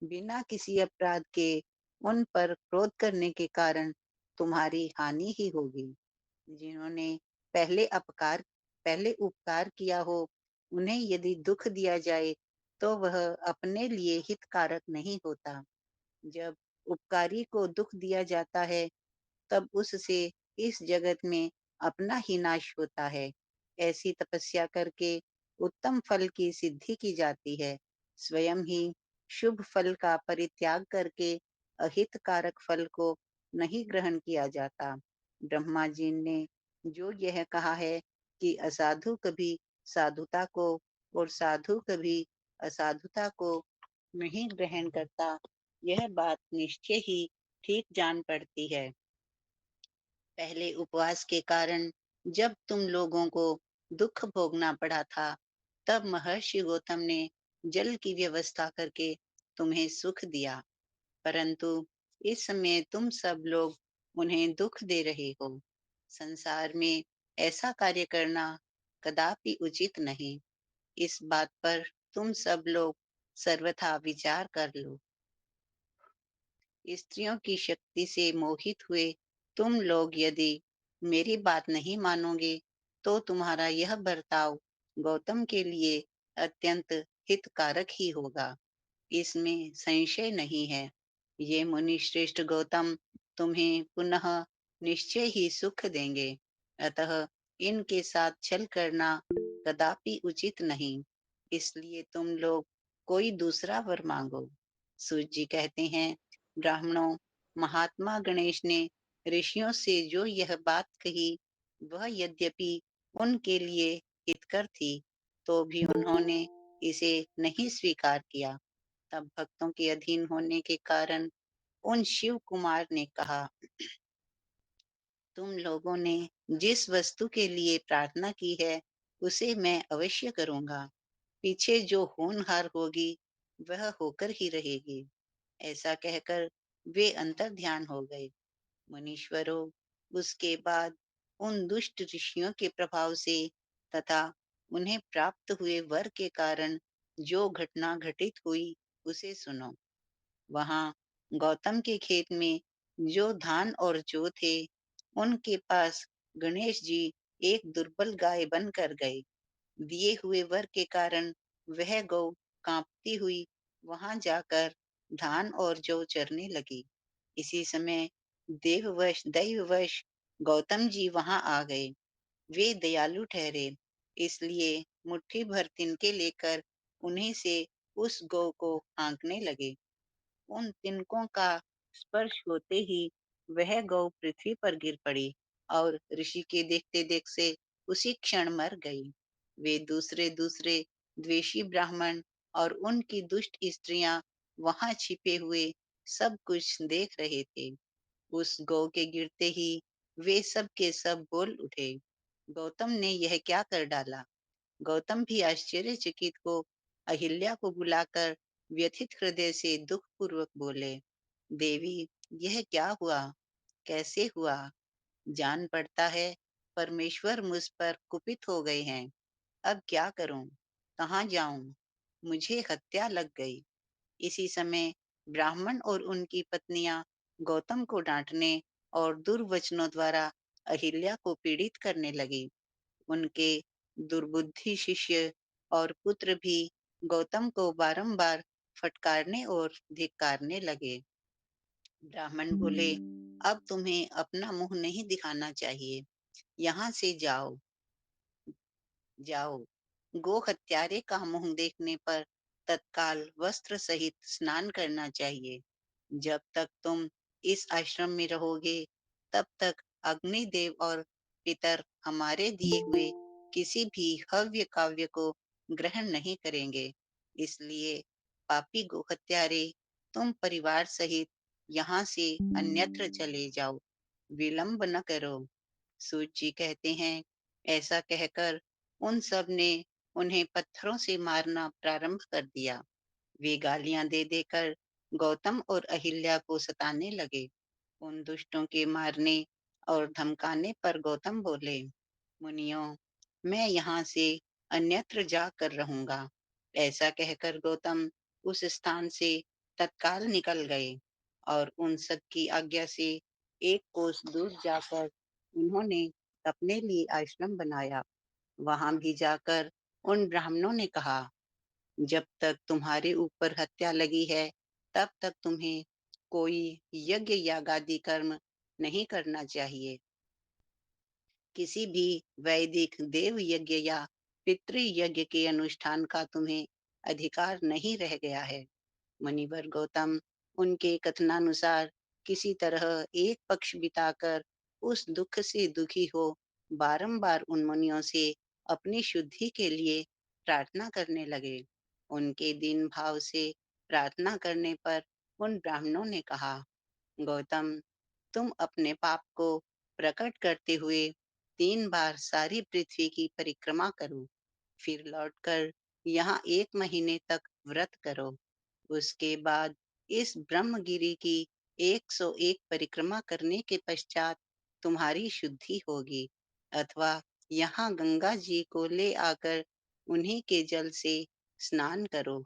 बिना किसी अपराध के उन पर क्रोध करने के कारण तुम्हारी हानि ही होगी। जिन्होंने पहले अपकार पहले उपकार किया हो, उन्हें यदि दुख दिया जाए तो वह अपने लिए हितकारक नहीं होता। जब उपकारी को दुख दिया जाता है, तब उससे इस जगत में अपना ही नाश होता है। ऐसी तपस्या करके उत्तम फल की सिद्धि की जाती है। स्वयं ही शुभ फल का परित्याग करके अहितकारक फल को नहीं ग्रहण किया जाता। ब्रह्मा जी ने जो यह कहा है कि असाधु कभी साधुता को और साधु कभी असाधुता को नहीं ग्रहण करता, यह बात निश्चय ही ठीक जान पड़ती है। पहले उपवास के कारण जब तुम लोगों को दुख भोगना पड़ा था, तब महर्षि गौतम ने जल की व्यवस्था करके तुम्हें सुख दिया, परंतु इस समय तुम सब लोग उन्हें दुख दे रहे हो। संसार में ऐसा कार्य करना कदापि उचित नहीं। इस बात पर तुम सब लोग सर्वथा विचार कर लो। स्त्रियों की शक्ति से मोहित हुए तुम लोग यदि मेरी बात नहीं मानोगे, तो तुम्हारा यह बर्ताव गौतम के लिए अत्यंत हितकारक ही होगा, इसमें संशय नहीं है। ये मुनि श्रेष्ठ गौतम तुम्हें पुनः निश्चय ही सुख देंगे, अतः इनके साथ छल करना कदापि उचित नहीं। इसलिए तुम लोग कोई दूसरा वर मांगो। सूत जी कहते हैं, ब्राह्मणों, महात्मा गणेश ने ऋषियों से जो यह बात कही, वह यद्यपि उनके लिए हितकर थी, तो भी उन्होंने इसे नहीं स्वीकार किया। तब भक्तों के अधीन होने के कारण उन शिव कुमार ने कहा, तुम लोगों ने जिस वस्तु के लिए प्रार्थना की है, उसे मैं अवश्य करूंगा। पीछे जो होनहार होगी, वह होकर ही रहेगी। ऐसा कहकर वे अंतर ध्यान हो गए। मुनीश्वरों, उसके बाद उन दुष्ट ऋषियों के प्रभाव से तथा उन्हें प्राप्त हुए वर के कारण जो घटना घटित हुई, उसे सुनो। वहां गौतम के खेत में जो धान और जौ थे, उनके पास गणेश जी एक दुर्बल गाय बनकर गए। दिए हुए वर के कारण वह गौ कांपती हुई वहां जाकर धान और जौ चरने लगी। इसी समय दैववश गौतम जी वहां आ गए। वे दयालु ठहरे, इसलिए मुट्ठी भर तिनके लेकर उन्हीं से उस गौ को हाँकने लगे। उन तिनकों का स्पर्श होते ही वह गौ पृथ्वी पर गिर पड़ी और ऋषि के देखते देख से उसी क्षण मर गई। वे दूसरे दूसरे द्वेषी ब्राह्मण और उनकी दुष्ट स्त्रियां वहां छिपे हुए सब कुछ देख रहे थे। उस गौ के गिरते ही वे सब के सब बोल उठे, गौतम ने यह क्या कर डाला। गौतम भी आश्चर्यचकित हो अहिल्या को बुलाकर व्यथित हृदय से दुख पूर्वक बोले, देवी, यह क्या हुआ, कैसे हुआ। जान पड़ता है परमेश्वर मुझ पर कुपित हो गए हैं। अब क्या करूं, कहाँ जाऊं, मुझे हत्या लग गई। इसी समय ब्राह्मण और उनकी पत्नियां गौतम को डांटने और दुर्वचनों द्वारा अहिल्या को पीड़ित करने लगी। उनके दुर्बुद्धि शिष्य और पुत्र भी गौतम को बारंबार फटकारने और धिक्कारने लगे। ब्राह्मण बोले, अब तुम्हें अपना मुंह नहीं दिखाना चाहिए, यहाँ से जाओ, जाओ। गो हत्यारे का मुंह देखने पर तत्काल वस्त्र सहित स्नान करना चाहिए। जब तक तुम इस आश्रम में रहोगे, तब तक अग्निदेव और पितर हमारे दिए हुए किसी भी हव्य काव्य को ग्रहण नहीं करेंगे। इसलिए पापी गो हत्यारे, तुम परिवार सहित यहाँ से अन्यत्र चले जाओ, विलंब न करो। सूत जी कहते हैं, ऐसा कहकर उन सब ने उन्हें पत्थरों से मारना प्रारंभ कर दिया। वे गालियां दे देकर गौतम और अहिल्या को सताने लगे। उन दुष्टों के मारने और धमकाने पर गौतम बोले, मुनियों, मैं यहाँ से अन्यत्र जाकर रहूंगा। ऐसा कहकर गौतम उस स्थान से तत्काल निकल गए और उन सब की आज्ञा से एक कोस दूर जाकर उन्होंने अपने लिए आश्रम बनाया। वहां भी जाकर उन ब्राह्मणों ने कहा, जब तक तुम्हारे ऊपर हत्या लगी है, तब तक तुम्हें कोई यज्ञ यागादि कर्म नहीं करना चाहिए। किसी भी वैदिक देव यज्ञ या पितृ यज्ञ के अनुष्ठान का तुम्हें अधिकार नहीं रह गया है। मुनिवर गौतम उनके कथनानुसार किसी तरह एक पक्ष बिताकर उस दुख से दुखी हो बारंबार उन मुनियों से अपनी शुद्धि के लिए प्रार्थना करने लगे। उनके दीन भाव से प्रार्थना करने पर उन ब्राह्मणों ने कहा, गौतम, तुम अपने पाप को प्रकट करते हुए 3 बार सारी पृथ्वी की परिक्रमा करो, फिर लौटकर यहाँ 1 महीने तक व्रत करो। उसके बाद इस ब्रह्मगिरी की 101 परिक्रमा करने के पश्चात तुम्हारी शुद्धि होगी, अथवा यहाँ गंगा जी को ले आकर उन्हीं के जल से स्नान करो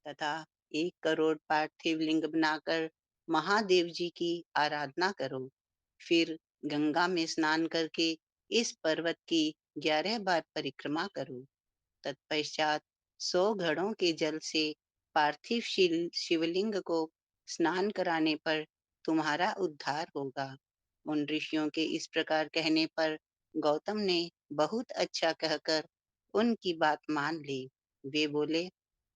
तथा 1 करोड़ पार्थिव लिंग बनाकर महादेव जी की आराधना करो। फिर गंगा में स्नान करके इस पर्वत की 11 बार परिक्रमा करो। तत्पश्चात 100 घड़ों के जल से पार्थिव शिवलिंग को स्नान कराने पर तुम्हारा उद्धार होगा। उन ऋषियों के इस प्रकार कहने पर गौतम ने बहुत अच्छा कहकर उनकी बात मान ली। वे बोले,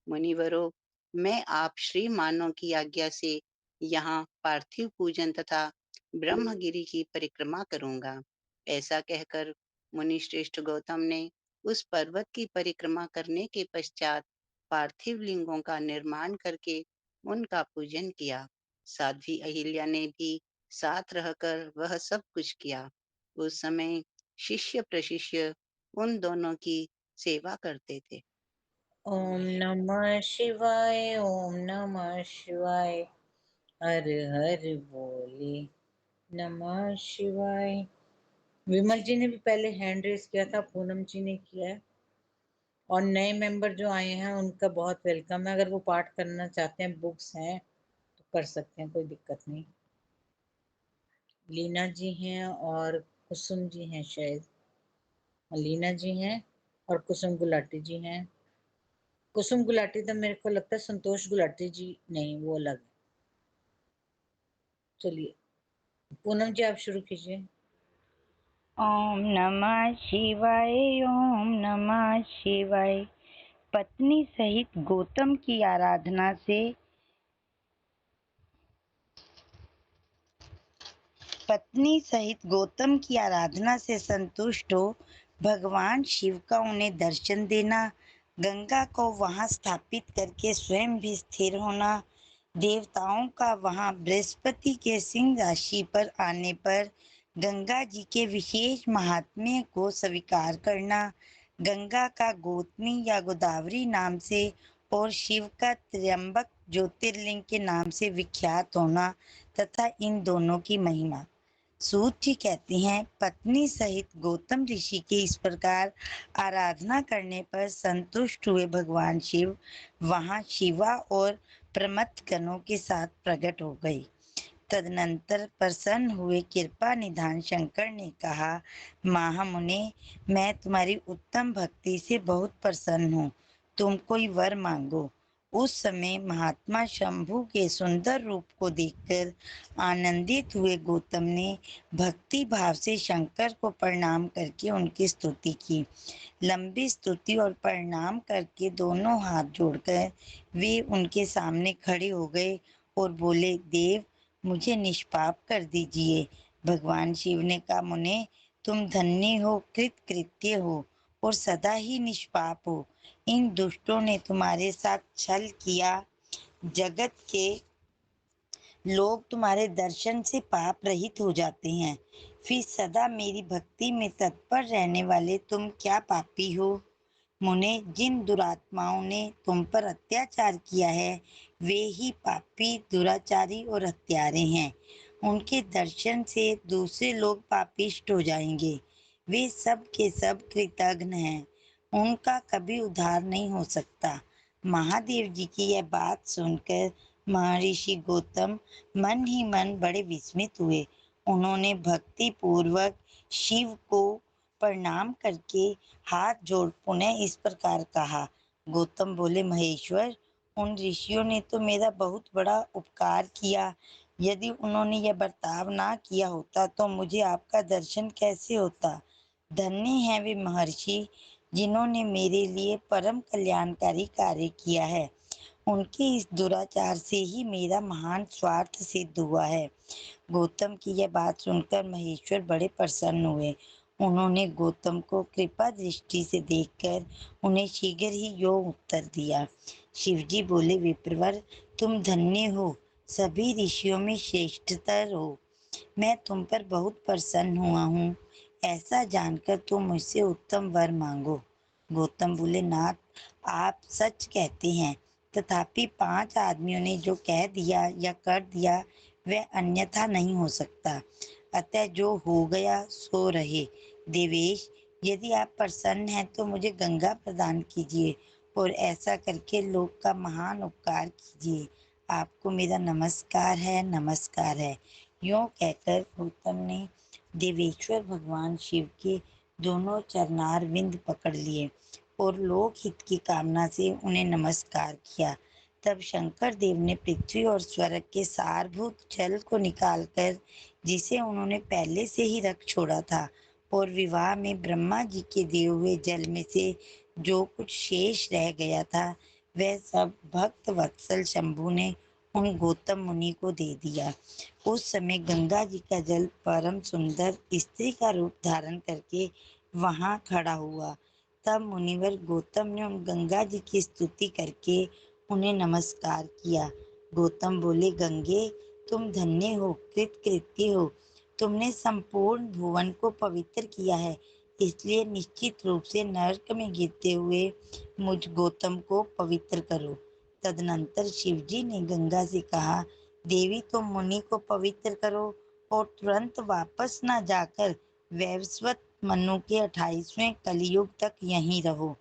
मुनिवरों, मैं आप श्री मानव की आज्ञा से यहाँ पार्थिव पूजन तथा ब्रह्मगिरी की परिक्रमा करूंगा। ऐसा कहकर मुनि श्रेष्ठ गौतम ने उस पर्वत की परिक्रमा करने के पश्चात पार्थिव लिंगों का निर्माण करके उनका पूजन किया। साध्वी अहिल्या ने भी साथ रहकर वह सब कुछ किया। उस समय शिष्य प्रशिष्य उन दोनों की सेवा करते थे। ओम नमः शिवाय, ओम नमः शिवाय। हर हर बोले, नमः शिवाय। विमल जी ने भी पहले हैंड रेस किया था, पूनम जी ने किया है, और नए मेंबर जो आए हैं उनका बहुत वेलकम है। अगर वो पाठ करना चाहते हैं, बुक्स हैं तो कर सकते हैं, कोई दिक्कत नहीं। लीना जी हैं और कुसुम जी हैं, शायद लीना जी हैं और कुसुम गुलाटी जी हैं। कुसुम गुलाटी तो मेरे को लगता है संतोष गुलाटी जी नहीं, वो अलग है। चलिए पूनम जी आप शुरू कीजिए। ओम नमः शिवाय, ओम नमः शिवाय। पत्नी सहित गौतम की आराधना से संतुष्ट हो भगवान शिव का उन्हें दर्शन देना, गंगा को वहां स्थापित करके स्वयं भी स्थिर होना, देवताओं का वहां बृहस्पति के सिंह राशि पर आने पर गंगा जी के विशेष महात्म्य को स्वीकार करना, गंगा का गोतनी या गोदावरी नाम से और शिव का त्र्यंबक ज्योतिर्लिंग के नाम से विख्यात होना तथा इन दोनों की महिमा। सूत जी कहती हैं, पत्नी सहित गौतम ऋषि के इस प्रकार आराधना करने पर संतुष्ट हुए भगवान शिव वहां शिवा और प्रमथ गणों के साथ प्रकट हो गए। तदनंतर प्रसन्न हुए कृपा निधान शंकर ने कहा, महामुने, मैं तुम्हारी उत्तम भक्ति से बहुत प्रसन्न हूँ, तुम कोई वर मांगो। उस समय महात्मा शंभु के सुंदर रूप को देखकर आनंदित हुए गौतम ने भक्ति भाव से शंकर को प्रणाम करके उनकी स्तुति की। लंबी स्तुति और प्रणाम करके दोनों हाथ जोड़कर वे उनके सामने खड़े हो गए और बोले, देव, मुझे निष्पाप कर दीजिए। भगवान शिव ने कहा, मुने, तुम धन्य हो, कृतकृत्य हो और सदा ही निष्पाप हो। इन दुष्टों ने तुम्हारे साथ छल किया। जगत के लोग तुम्हारे दर्शन से पाप रहित हो जाते हैं, फिर सदा मेरी भक्ति में तत्पर रहने वाले तुम क्या पापी हो। मुने, जिन दुरात्माओं ने तुम पर अत्याचार किया है वे ही पापी, दुराचारी और हत्यारे हैं। उनके दर्शन से दूसरे लोग पापिष्ट हो जाएंगे। वे सब के सब कृतघ्न हैं, उनका कभी उद्धार नहीं हो सकता। महादेव जी की यह बात सुनकर महर्षि गौतम मन ही मन बड़े विस्मित हुए। उन्होंने भक्ति पूर्वक शिव को प्रणाम करके हाथ जोड़ पुनः इस प्रकार कहा। गौतम बोले, महेश्वर, उन ऋषियों ने तो मेरा बहुत बड़ा उपकार किया। यदि उन्होंने यह बर्ताव ना किया होता तो मुझे आपका दर्शन कैसे होता। धन्य हैं वे महर्षि जिन्होंने मेरे लिए परम कल्याणकारी कार्य किया है। उनके इस दुराचार से ही मेरा महान स्वार्थ सिद्ध हुआ है। गौतम की यह बात सुनकर महेश्वर बड़े प्रसन्न हुए। उन्होंने गौतम को कृपा दृष्टि से देखकर उन्हें शीघ्र ही योग उत्तर दिया। शिवजी बोले, विप्रवर, तुम धन्य हो, सभी ऋषियों में श्रेष्ठतर हो। मैं तुम पर बहुत प्रसन्न हुआ हूँ। ऐसा जानकर तुम मुझसे उत्तम वर मांगो। गौतम बोले, नाथ, आप सच कहते हैं, तथापि 5 आदमियों ने जो कह दिया या कर दिया वह अन्यथा नहीं हो सकता। अतः जो हो गया सो रहे। देवेश, यदि आप प्रसन्न हैं तो मुझे गंगा प्रदान कीजिए और ऐसा करके लोक का महान उपकार कीजिए। आपको मेरा नमस्कार है, नमस्कार है। यूं कहकर गौतम ने देवेश्वर भगवान शिव के दोनों चरणार बिंद पकड़ लिए और लोकहित की कामना से उन्हें नमस्कार किया। तब शंकर देव ने पृथ्वी और स्वर्ग के सारभूत जल को निकालकर, जिसे उन्होंने पहले से ही रख छोड़ा था, और विवाह में ब्रह्मा जी के दिए हुए जल में से जो कुछ शेष रह गया था वह सब भक्त वत्सल शंभु ने उन गौतम मुनि को दे दिया। उस समय गंगा जी का जल परम सुंदर स्त्री का रूप धारण करके वहां खड़ा हुआ। तब मुनिवर गौतम ने उन गंगा जी की स्तुति करके उन्हें नमस्कार किया। गौतम बोले, गंगे, तुम धन्य हो, कृतकृत्य हो। तुमने संपूर्ण भुवन को पवित्र किया है, इसलिए निश्चित रूप से नरक में गिरते हुए मुझ गौतम को पवित्र करो। तदनंतर शिवजी ने गंगा से कहा, देवी, तुम मुनि को पवित्र करो और तुरंत वापस न जाकर वैवस्वत मनु के 28वें कलयुग तक यहीं रहो।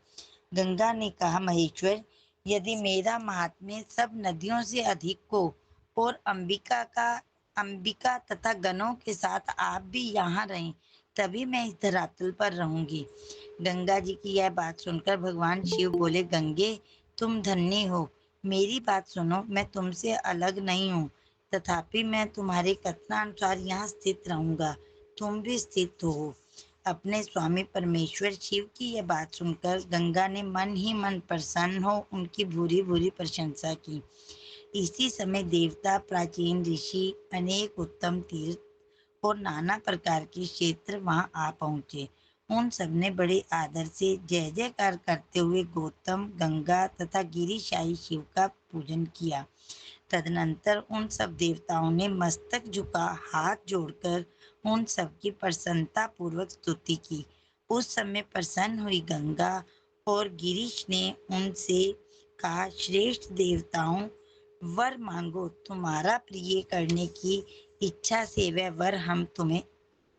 गंगा ने कहा, महेश्वर, यदि मेरा महात्म्य सब नदियों से अधिक हो और अंबिका तथा गणों के साथ आप भी यहाँ रहें, तभी मैं इस धरातल पर रहूंगी। गंगा जी की यह बात सुनकर भगवान शिव बोले, गंगे, तुम धन्य हो। मेरी बात सुनो, मैं तुमसे अलग नहीं हूँ, तथापि मैं तुम्हारे कथनानुसार यहाँ स्थित रहूंगा। तुम भी स्थित हो। अपने स्वामी परमेश्वर शिव की यह बात सुनकर गंगा ने मन ही मन प्रसन्न हो उनकी भूरी भूरी प्रशंसा की। इसी समय देवता, प्राचीन ऋषि, अनेक उत्तम तीर्थ और नाना प्रकार के क्षेत्र वहां आ पहुंचे। उन सबने बड़े आदर से जय जयकार करते हुए गौतम, गंगा तथा गिरिशाही शिव का पूजन किया। तदनंतर उन सब देवताओं ने मस्तक झुका हाथ जोड़कर उन सब की प्रसन्नता पूर्वक स्तुति की। उस समय प्रसन्न हुई गंगा और गिरीश ने उनसे कहा, श्रेष्ठ देवताओं, वर मांगो, तुम्हारा प्रिय करने की इच्छा से वह वर हम तुम्हें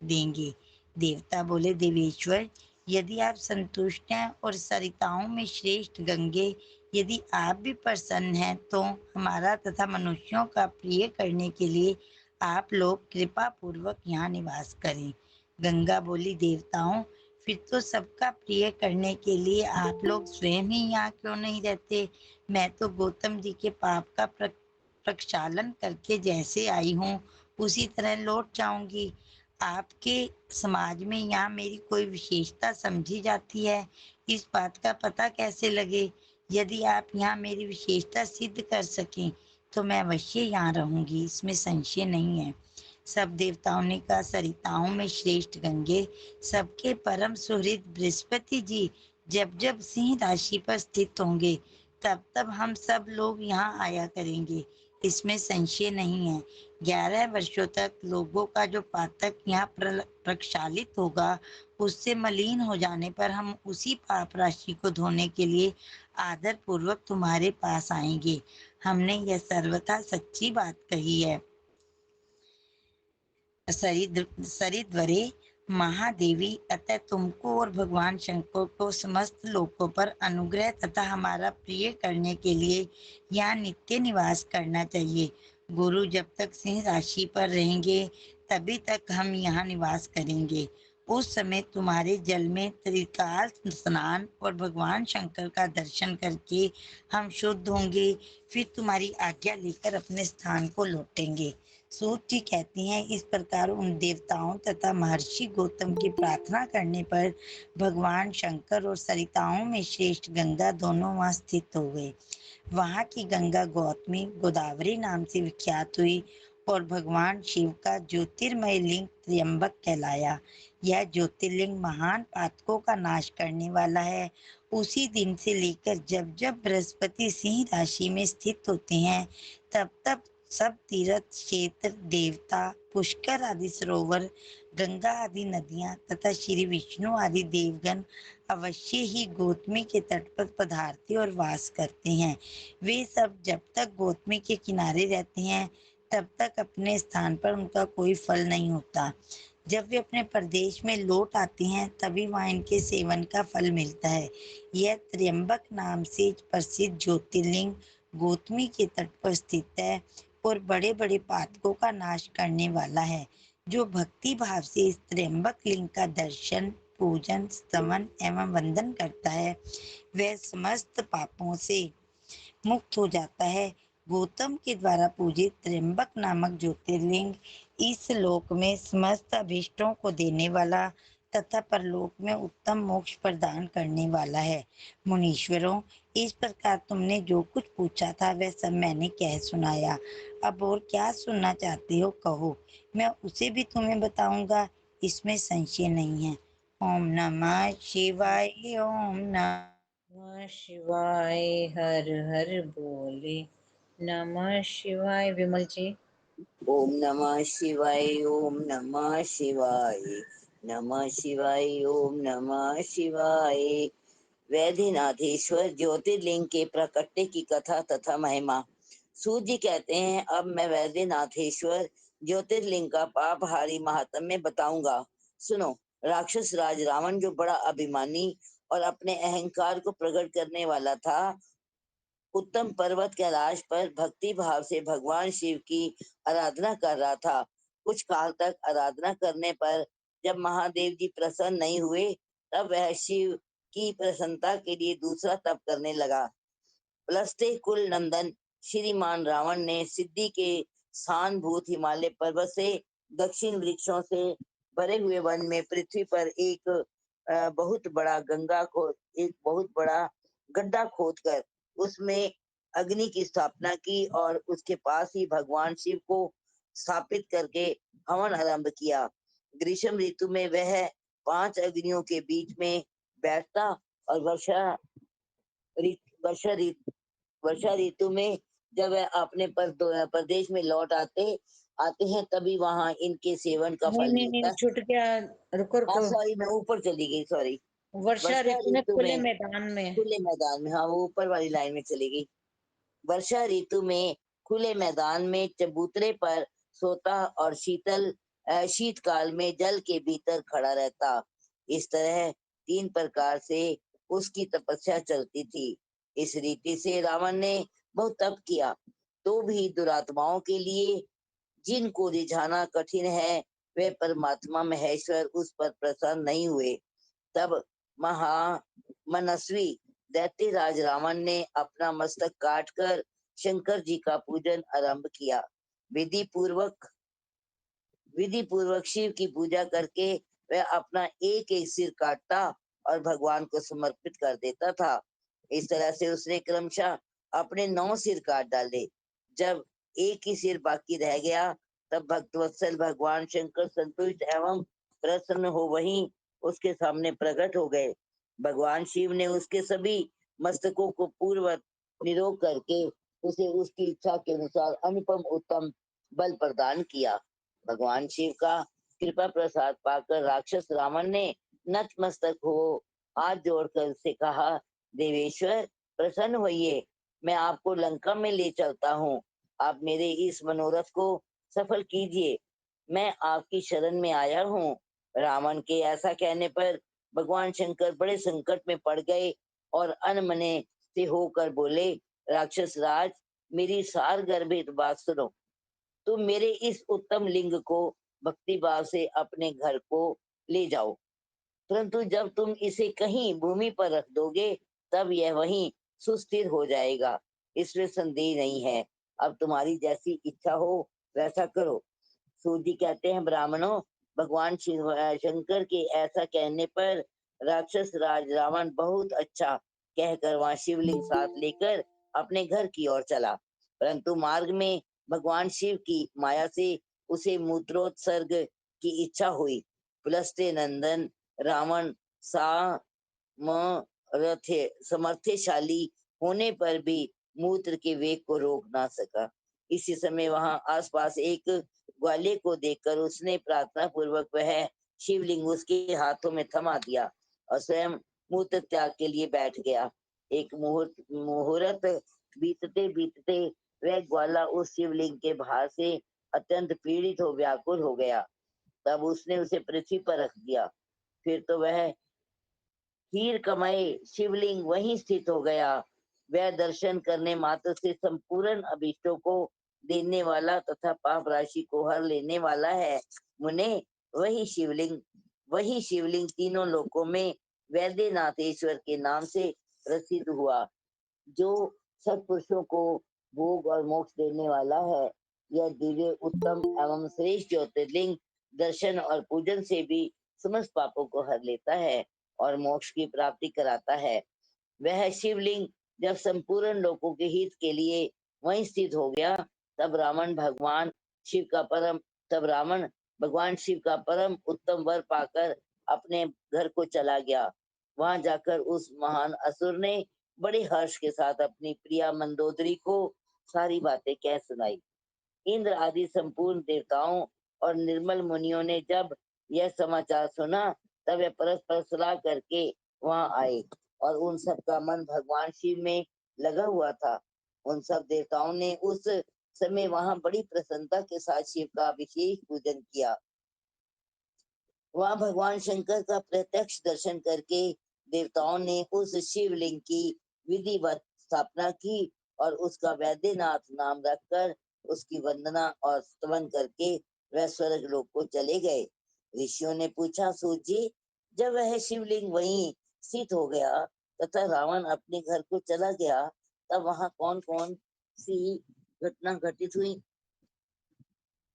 देंगे। देवता बोले, देवेश्वर, यदि आप संतुष्ट हैं और सरिताओं में श्रेष्ठ गंगे, यदि आप भी प्रसन्न हैं तो हमारा तथा मनुष्यों का प्रिय करने के लिए आप लोग कृपा पूर्वक यहाँ निवास करें। गंगा बोली, देवताओं, फिर तो सबका प्रिय करने के लिए आप लोग स्वयं ही यहाँ क्यों नहीं रहते। मैं तो गौतम जी के पाप का प्रक्षालन करके जैसे आई हूँ उसी तरह लौट जाऊंगी। आपके समाज में यहाँ मेरी कोई विशेषता समझी जाती है, इस बात का पता कैसे लगे। यदि आप यहाँ मेरी विशेषता सिद्ध कर सकें तो मैं अवश्य यहाँ रहूंगी, इसमें संशय नहीं है। सब देवताओं ने कहा, सरिताओं में श्रेष्ठ गंगे, सबके परम सुहृद बृहस्पति जी जब जब सिंह राशि पर स्थित होंगे तब तब हम सब लोग यहाँ आया करेंगे, इसमें संशय नहीं है। 11 वर्षों तक लोगों का जो पातक यहाँ प्रक्षालित होगा, उससे मलिन हो जाने पर हम उसी पाप राशि को धोने के लिए आदर पूर्वक तुम्हारे पास आएंगे। हमने यह सर्वथा सच्ची बात कही है। सरिद्वरे, महादेवी, अतः तुमको और भगवान शंकर को समस्त लोकों पर अनुग्रह तथा हमारा प्रिय करने के लिए यहाँ नित्य निवास करना चाहिए। गुरु जब तक सिंह राशि पर रहेंगे तभी तक हम यहाँ निवास करेंगे। उस समय तुम्हारे जल में त्रिकाल स्नान और भगवान शंकर का दर्शन करके हम शुद्ध होंगे। फिर तुम्हारी आज्ञा लेकर अपने स्थान को लौटेंगे। सूत जी कहती हैं, इस प्रकार उन देवताओं तथा महर्षि गौतम की प्रार्थना करने पर भगवान शंकर और सरिताओं में श्रेष्ठ गंगा दोनों वहां स्थित हो गए। वहां की गंगा गौतमी गोदावरी नाम से विख्यात हुई और भगवान शिव का ज्योतिर्मय लिंग त्र्यंबक कहलाया। यह ज्योतिर्लिंग महान पातकों का नाश करने वाला है। उसी दिन से लेकर जब जब बृहस्पति सिंह राशि में स्थित होते हैं तब तब सब तीर्थ क्षेत्र, देवता, पुष्कर आदि सरोवर, गंगा आदि नदियां तथा श्री विष्णु आदि देवगण अवश्य ही गौतमी के तट पर पधारते और वास करते हैं। वे सब जब तक गौतमी के किनारे रहते हैं तब तक अपने स्थान पर उनका कोई फल नहीं होता। जब वे अपने प्रदेश में लौट आते हैं तभी वहाँ इनके सेवन का फल मिलता है। यह त्र्यंबक नाम से प्रसिद्ध ज्योतिर्लिंग गौतमी के तट पर स्थित है और बड़े बड़े पातकों का नाश करने वाला है। जो भक्ति भाव से इस त्र्यंबक लिंग का दर्शन, पूजन, स्तवन एवं वंदन करता है वह समस्त पापों से मुक्त हो जाता है। गौतम के द्वारा पूजित त्र्यंबक नामक ज्योतिर्लिंग इस लोक में समस्त अभीष्टों को देने वाला तथा परलोक में उत्तम मोक्ष प्रदान करने वाला है। मुनीश्वरों, इस प्रकार तुमने जो कुछ पूछा था वह सब मैंने कह सुनाया। अब और क्या सुनना चाहते हो कहो, मैं उसे भी तुम्हें बताऊंगा, इसमें संशय नहीं है। ओम नमः शिवाय। ओम नमः शिवाय। हर हर बोले। नमः शिवाय। विमल जी। ओम नमः शिवाय। ओम नमः शिवाय। नमः शिवाय। ओम नमः शिवाय। वैद्यनाथेश्वर ज्योतिर्लिंग के प्रकटने की कथा तथा महिमा। सूत जी कहते हैं, अब मैं वैद्यनाथेश्वर ज्योतिर्लिंग का पापहारी महात्म्य बताऊंगा। सुनो। राक्षस राज रावण, जो बड़ा अभिमानी और अपने अहंकार को प्रकट करने वाला था, उत्तम पर्वत कैलाश पर भक्ति भाव से भगवान शिव की आराधना कर रहा था। कुछ काल तक आराधना करने पर जब महादेव जी प्रसन्न नहीं हुए तब वह शिव की प्रसन्नता के लिए दूसरा तप करने लगा। प्लस्ते कुल नंदन श्रीमान रावण ने सिद्धि के स्थानभूत हिमालय पर्वत से दक्षिण वृक्षों से भरे हुए वन में पृथ्वी पर एक बहुत बड़ा गड्ढा खोदकर उसमें अग्नि की स्थापना की और उसके पास ही भगवान शिव को स्थापित करके हवन आरंभ किया। ग्रीष्म ऋतु में वह 5 अग्नियों के बीच में बैठता और वर्षा ऋतु में जब वह अपने प्रदेश में लौट आते हैं तभी वहां इनके सेवन का नहीं फल नहीं मिलता नहीं, है। छूट गया। रुको हाँ रुको। सॉरी, मैं ऊपर चली गई, सॉरी। वर्षा वर्षा ऋतु में ऋतु खुले में मैदान में। खुले मैदान में, हाँ वो ऊपर वाली लाइन में चली गई। वर्षा ऋतु में खुले मैदान में चबूतरे पर सोता और शीतकाल में जल के भीतर खड़ा रहता। इस तरह 3 प्रकार से उसकी तपस्या चलती थी। इस रीति से रावण ने बहुत तप किया तो भी दुरात्माओं के लिए, जिनको रिझाना कठिन है, वे परमात्मा महेश्वर उस पर प्रसन्न नहीं हुए। तब महामनस्वी दैत्यराज रावण ने अपना मस्तक काटकर शंकर जी का पूजन आरंभ किया। विधि पूर्वक विधि पूर्वक शिव की पूजा करके वह अपना एक एक सिर काटता और भगवान को समर्पित कर देता था। इस तरह से उसने क्रमशः अपने 9 सिर काट डाले। जब एक ही सिर बाकी रह गया तब भक्तवत्सल भगवान शंकर संतुष्ट एवं प्रसन्न हो वहीं उसके सामने प्रकट हो गए। भगवान शिव ने उसके सभी मस्तकों को पूर्ववत निरोग करके उसे उसकी इच्छा के अनुसार अनुपम उत्तम बल प्रदान किया। भगवान शिव का कृपा प्रसाद पाकर राक्षस रावण ने नतमस्तक हो हाथ जोड़कर उससे कहा, देवेश्वर प्रसन्न होइए, मैं आपको लंका में ले चलता हूँ। आप मेरे इस मनोरथ को सफल कीजिए। मैं आपकी शरण में आया हूँ। रावण के ऐसा कहने पर भगवान शंकर बड़े संकट में पड़ गए और अनमने से होकर बोले, राक्षस राज, मेरी सार गर्भित बात सुनो। तुम मेरे इस उत्तम लिंग को भक्ति भाव से अपने घर को ले जाओ, परंतु जब तुम इसे कहीं भूमि पर रख दोगे, तब यह वहीं सुस्थिर हो जाएगा, इसमें संदेह नहीं है। अब तुम्हारी जैसी इच्छा हो वैसा करो। सूत जी कहते हैं, ब्राह्मणों, भगवान शंकर के ऐसा कहने पर राक्षस राज रावण बहुत अच्छा कहकर वहां शिवलिंग साथ लेकर अपने घर की ओर चला, परंतु मार्ग में भगवान शिव की माया से उसे मूत्रोत्सर्ग की इच्छा हुई। पुलस्त्य नंदन रावण समर्थशाली होने पर भी मूत्र के वेग को रोक ना सका। इसी समय वहां आसपास एक ग्वाले को देखकर उसने प्रार्थना पूर्वक वह शिवलिंग उसके हाथों में थमा दिया और स्वयं मूत्र त्याग के लिए बैठ गया। एक मुहूर्त बीतते बीतते वह ग्वाला उस शिवलिंग के भार से अत्यंत पीड़ित हो व्याकुल हो गया। तब उसने उसे पृथ्वी पर रख दिया। फिर तो वह हीर कमाए शिवलिंग वहीं स्थित हो गया। वह दर्शन करने मात्र से संपूर्ण अभिष्टों को देने वाला तथा पाप राशि को हर लेने वाला है। मुने, वही शिवलिंग तीनों लोकों में वैद्यनाथेश्वर के नाम से प्रसिद्ध हुआ, जो सत्पुरुषों को भोग और मोक्ष देने वाला है। यह दिव्य उत्तम एवं श्रेष्ठ ज्योतिर्लिंग दर्शन और पूजन से भी समस्त पापों को हर लेता है और मोक्ष की प्राप्ति कराता है। वह शिवलिंग जब संपूर्ण लोगों के हित के लिए वहीं स्थित हो गया, तब शिव का परम रावण भगवान शिव का परम उत्तम वर पाकर अपने घर को चला गया। वहां जाकर उस महान असुर ने बड़े हर्ष के साथ अपनी प्रिया मंदोदरी को सारी बातें कह सुनाई। इंद्र आदि संपूर्ण देवताओं और निर्मल मुनियों ने जब यह समाचार सुना, तब वे परस्पर सलाह करके वहां आए और उन सब का मन भगवान शिव में लगा हुआ था। उन सब देवताओं ने उस समय वहां बड़ी प्रसन्नता के साथ शिव का विशेष पूजन किया। वहां भगवान शंकर का प्रत्यक्ष दर्शन करके देवताओं ने उस शिवलिंग की विधिवत स्थापना की और उसका वैद्यनाथ नाम रखकर उसकी वंदना और स्तवन करके वह स्वर्ग लोक को चले गए। ऋषियों ने पूछा, सूत जी, जब वह शिवलिंग वहीं स्थित हो गया तथा रावण अपने घर को चला गया, तब वहां कौन कौन सी घटना घटित हुई,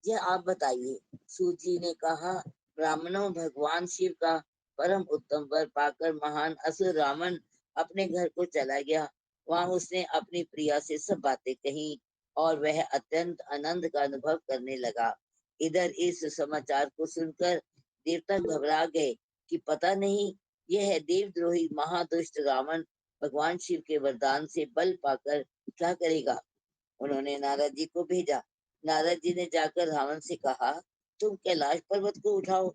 यह आप बताइए। सूत जी ने कहा, ब्राह्मणों, भगवान शिव का परम उत्तम वर पाकर महान असुर रावण अपने घर को चला गया। वहां उसने अपनी प्रिया से सब बातें कही और वह अत्यंत आनंद का अनुभव करने लगा। इधर इस समाचार को सुनकर देवता घबरा गए कि पता नहीं यह देवद्रोही महादुष्ट रावण भगवान शिव के वरदान से बल पाकर क्या करेगा। उन्होंने नारद जी को भेजा। नारद जी ने जाकर रावण से कहा, तुम कैलाश पर्वत को उठाओ,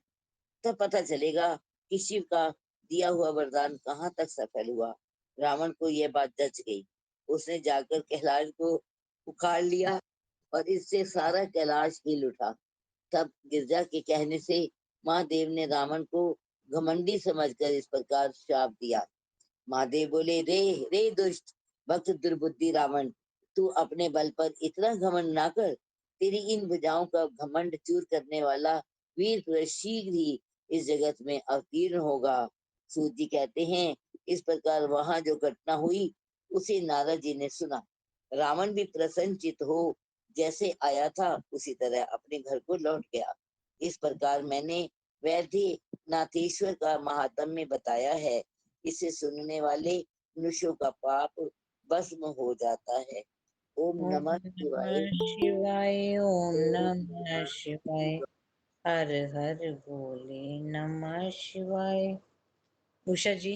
तब पता चलेगा कि शिव का दिया हुआ वरदान कहाँ तक सफल हुआ। रावण को यह बात जच गई। उसने जाकर कैलाश को उखाड़ लिया और इससे सारा कैलाश हिल उठा। तब गिरजा के कहने से महादेव ने रावण को घमंडी समझकर इस प्रकार श्राप दिया। महादेव बोले, रे रे दुष्ट भक्त दुर्बुद्धि रावण, तू अपने बल पर इतना घमंड ना कर। तेरी इन भुजाओं का घमंड चूर करने वाला वीर पुरुष शीघ्र ही इस जगत में अवतीर्ण होगा। सूत जी कहते हैं, इस प्रकार वहां जो घटना हुई उसे नारद जी ने सुना। रावण भी प्रसन्नचित हो जैसे आया था उसी तरह अपने घर को लौट गया। इस प्रकार मैंने वैद्य नाथेश्वर का महात्म्य बताया है। इसे सुनने वाले मनुष्यों का पाप भस्म हो जाता है। ओम ओम नमः शिवाय। नमः शिवाय, ओम नमः शिवाय। हर हर बोले नमः शिवाय। उषा जी,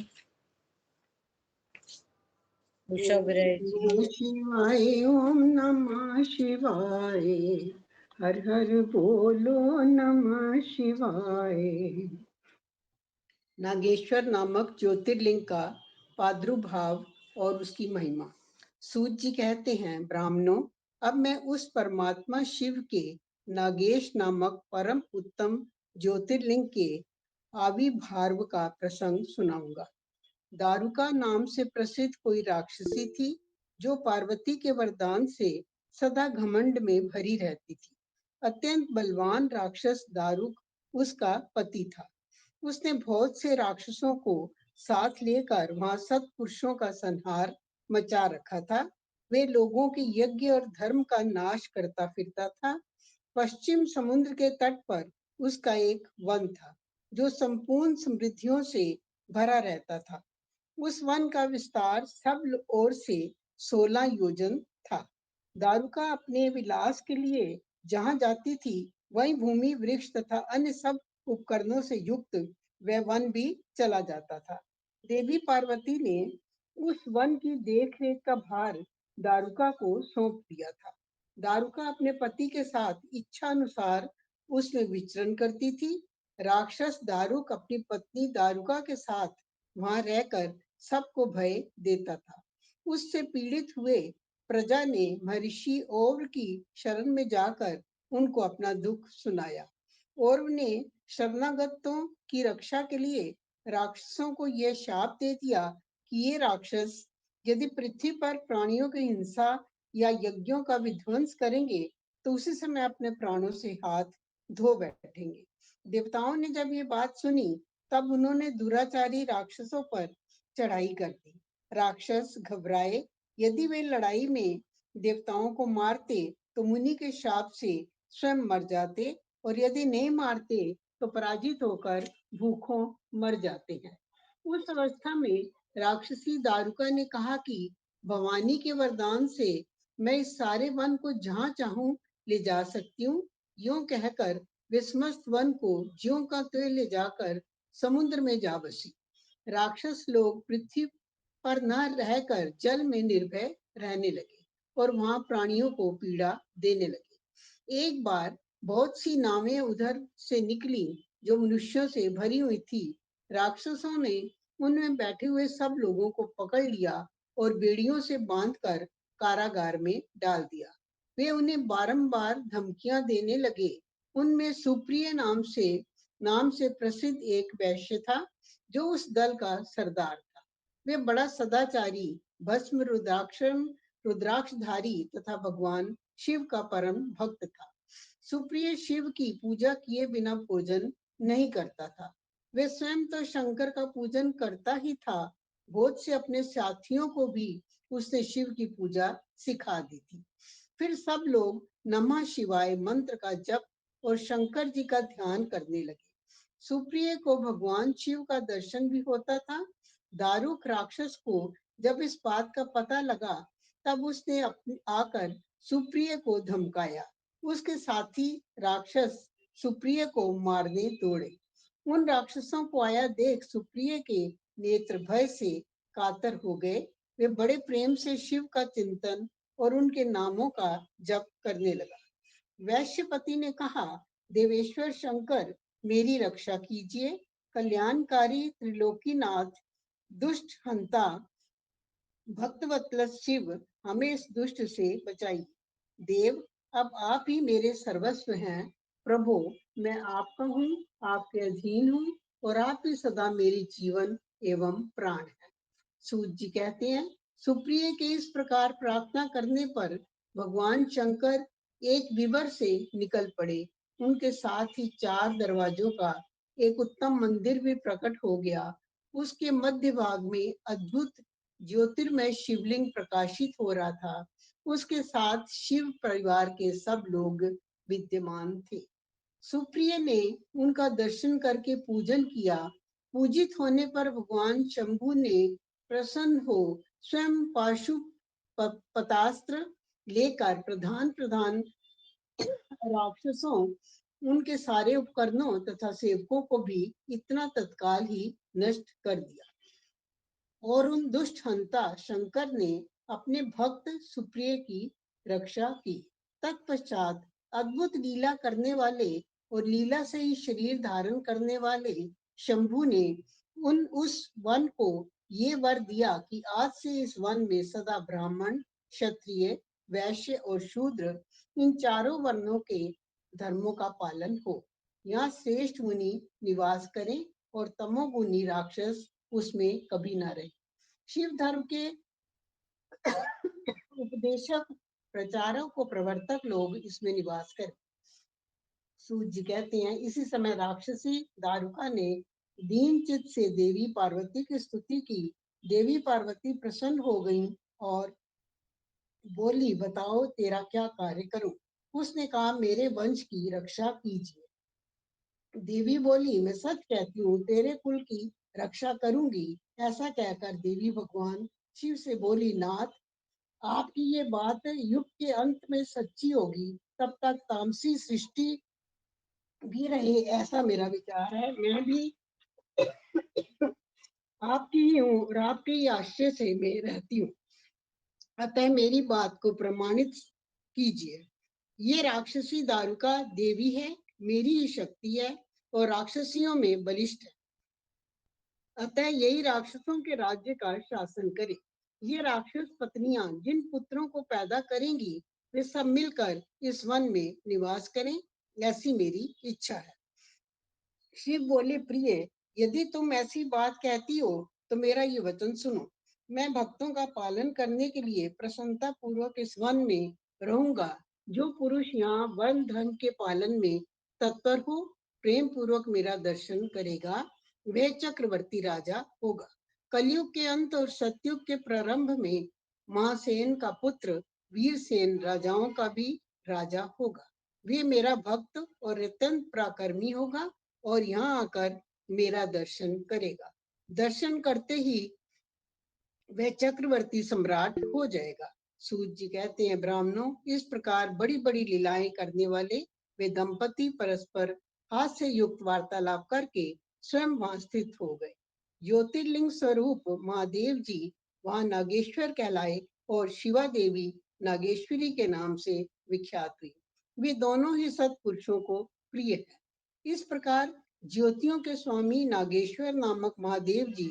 उषा विराय जी। नमः शिवाय, ओम नमः शिवाय, हर हर बोलो नमः शिवाय। नागेश्वर नामक ज्योतिर्लिंग का प्रादुर्भाव और उसकी महिमा। सूत जी कहते हैं, ब्राह्मणों, अब मैं उस परमात्मा शिव के नागेश नामक परम उत्तम ज्योतिर्लिंग के आविर्भाव का प्रसंग सुनाऊंगा। दारुका नाम से प्रसिद्ध कोई राक्षसी थी जो पार्वती के वरदान से सदा घमंड में भरी रहती थी। अत्यंत बलवान राक्षस दारुक उसका पति था। उसने बहुत से राक्षसों को साथ लेकर वहां सत्पुरुषों का संहार मचा रखा था। वे लोगों के यज्ञ और धर्म का नाश करता फिरता था। पश्चिम समुद्र के तट पर उसका एक वन था जो संपूर्ण समृद्धियों से भरा रहता था। उस वन का विस्तार सब ओर से 16 योजन था। दारुका अपने विलास के लिए जहां जाती थी वहीं भूमि वृक्ष तथा अन्य सब उपकरणों से युक्त वह वन भी चला जाता था। देवी पार्वती ने उस वन की देखरेख का भार दारुका को सौंप दिया था। दारुका अपने पति के साथ इच्छा अनुसार उसमें विचरण करती थी। राक्षस दारुक अपनी पत्नी दारुका के साथ वहां रहकर सबको भय देता था। उससे पीड़ित हुए प्रजा ने महर्षि ओव्र की शरण में जाकर उनको अपना दुख सुनाया। ओव्र ने शरणागतों की रक्षा के लिए राक्षसों को यह शाप दे दिया कि ये राक्षस यदि पृथ्वी पर प्राणियों की हिंसा या यज्ञों का विध्वंस करेंगे तो उसी समय अपने प्राणों से हाथ धो बैठेंगे। देवताओं ने जब ये बात सुनी तब उन्होंने दुराचारी राक्षसों पर चढ़ाई कर दी। राक्षस घबराए। यदि वे लड़ाई में देवताओं को मारते तो मुनि के शाप से स्वयं मर जाते और यदि नहीं मारते तो पराजित होकर भूखों मर जाते हैं। उस अवस्था में राक्षसी दारुका ने कहा कि भवानी के वरदान से मैं इस सारे वन को जहां चाहूं ले जा सकती हूँ। यूं कहकर वे समस्त वन को ज्यों का त्यों ले जाकर समुद्र में जा बसी। राक्षस लोग पृथ्वी पर न रहकर जल में निर्भय रहने लगे और वहां प्राणियों को पीड़ा देने लगे। एक बार बहुत सी नावें उधर से निकली जो मनुष्यों से भरी हुई थी। राक्षसों ने उनमें बैठे हुए सब लोगों को पकड़ लिया और बेड़ियों से बांधकर कारागार में डाल दिया। वे उन्हें बारंबार धमकियां देने लगे। उनमें सुप्रिय नाम से प्रसिद्ध एक वैश्य था जो उस दल का सरदार था। वे बड़ा सदाचारी, भस्म रुद्राक्षधारी तथा भगवान शिव का परम भक्त था। सुप्रिय शिव की पूजा किए बिना भोजन नहीं करता था। वे स्वयं तो शंकर का पूजन करता ही था, बहुत से अपने साथियों को भी उसने शिव की पूजा सिखा दी थी। फिर सब लोग नमः शिवाय मंत्र का जप और शंकर जी का ध्यान करने लगे। सुप्रिय को भगवान शिव का दर्शन भी होता था। दारुक राक्षस को जब इस बात का पता लगा तब उसने आकर सुप्रिय को धमकाया। उसके साथी राक्षस सुप्रिय को मारने दौड़े। उन राक्षसों को आया देख सुप्रिय के नेत्र भय से कातर हो गए। वे बड़े प्रेम से शिव का चिंतन और उनके नामों का जप करने लगा। वैश्यपति ने कहा, देवेश्वर शंकर मेरी रक्षा कीजिए। कल्याणकारी त्रिलोकीनाथ, दुष्ट हंता भक्तवत्सल शिव हमें इस दुष्ट से बचाइए। देव, अब आप ही मेरे सर्वस्व हैं। प्रभु, मैं आपका हूँ, आपके अधीन हूँ और आप ही सदा मेरी जीवन एवं प्राण है। सूत जी कहते हैं, सुप्रिय के इस प्रकार प्रार्थना करने पर भगवान शंकर एक विवर से निकल पड़े। उनके साथ ही 4 दरवाजों का एक उत्तम मंदिर भी प्रकट हो गया। उसके मध्य भाग में अद्भुत ज्योतिर्मय शिवलिंग प्रकाशित हो रहा था। उसके साथ शिव परिवार के सब लोग विद्यमान थे। सुप्रिय ने उनका दर्शन करके पूजन किया। पूजित होने पर भगवान शंभु ने प्रसन्न हो स्वयं पाशु पतास्त्र लेकर प्रधान प्रधान राक्षसों, उनके सारे उपकरणों तथा सेवकों को भी इतना तत्काल ही नष्ट कर दिया और उन दुष्ट हंता शंकर ने अपने भक्त सुप्रिय की रक्षा की। तत्पश्चात अद्भुत लीला करने वाले और लीला से ही शरीर धारण करने वाले शंभु ने उस वन को ये वर दिया कि आज से इस वन में सदा ब्राह्मण, क्षत्रिय, वैश्य और शूद्र, इन चारों वर्णों के धर्मों का पालन हो। यहाँ श्रेष्ठ मुनि निवास करें और तमोगुनी राक्षस उसमें कभी न रहे। शिव धर्म के उपदेशक, प्रचारक और प्रवर्तक लोग इसमें निवास करें। सूत जी कहते हैं, इसी समय राक्षसी दारुका ने दीन चित्त से देवी पार्वती की स्तुति की। देवी पार्वती प्रसन्न हो गईं और बोली, बताओ तेरा क्या कार्य करूं। उसने कहा, मेरे वंश की रक्षा कीजिए। देवी बोली, मैं सच कहती हूँ, तेरे कुल की रक्षा करूंगी। ऐसा कहकर देवी भगवान शिव से बोली, नाथ, आपकी ये बात युग के अंत में सच्ची होगी, तब तक तामसी सृष्टि भी रहे, ऐसा मेरा विचार है। मैं भी आपकी ही हूँ और आपके ही आश्रय से मैं रहती हूँ, अतः मेरी बात को प्रमाणित कीजिए। ये राक्षसी दारुका देवी है, मेरी ही शक्ति है और राक्षसियों में बलिष्ठ है, अतः यही राक्षसों के राज्य का शासन करे। ये राक्षस पत्नियां जिन पुत्रों को पैदा करेंगी, वे सब मिलकर इस वन में निवास करें, ऐसी मेरी इच्छा है। शिव बोले, प्रिय, यदि तुम ऐसी बात कहती हो तो मेरा ये वचन सुनो। मैं भक्तों का पालन करने के लिए प्रसन्नता पूर्वक इस वन में रहूंगा। जो पुरुष यहाँ वन धर्म के पालन में तत्पर हो, प्रेम पूर्वक मेरा दर्शन करेगा, वह चक्रवर्ती राजा होगा। कलयुग के अंत और सतयुग के प्रारंभ में महासेन का पुत्र वीरसेन राजाओं का भी राजा होगा। वे मेरा भक्त और अत्यंत पराक्रमी होगा और यहाँ आकर मेरा दर्शन करेगा। दर्शन करते ही वह चक्रवर्ती सम्राट हो जाएगा। सूत जी कहते हैं, ब्राह्मणों, इस प्रकार बड़ी बड़ी लीलाएं करने वाले वे दंपति परस्पर हास्य युक्त वार्तालाप करके स्वयं वहां स्थित हो गए। ज्योतिर्लिंग स्वरूप महादेव जी वहां नागेश्वर कहलाए और शिवा देवी नागेश्वरी के नाम से विख्यात हुई। वे दोनों ही सत्पुरुषों को प्रिय है। इस प्रकार ज्योतियों के स्वामी नागेश्वर नामक महादेव जी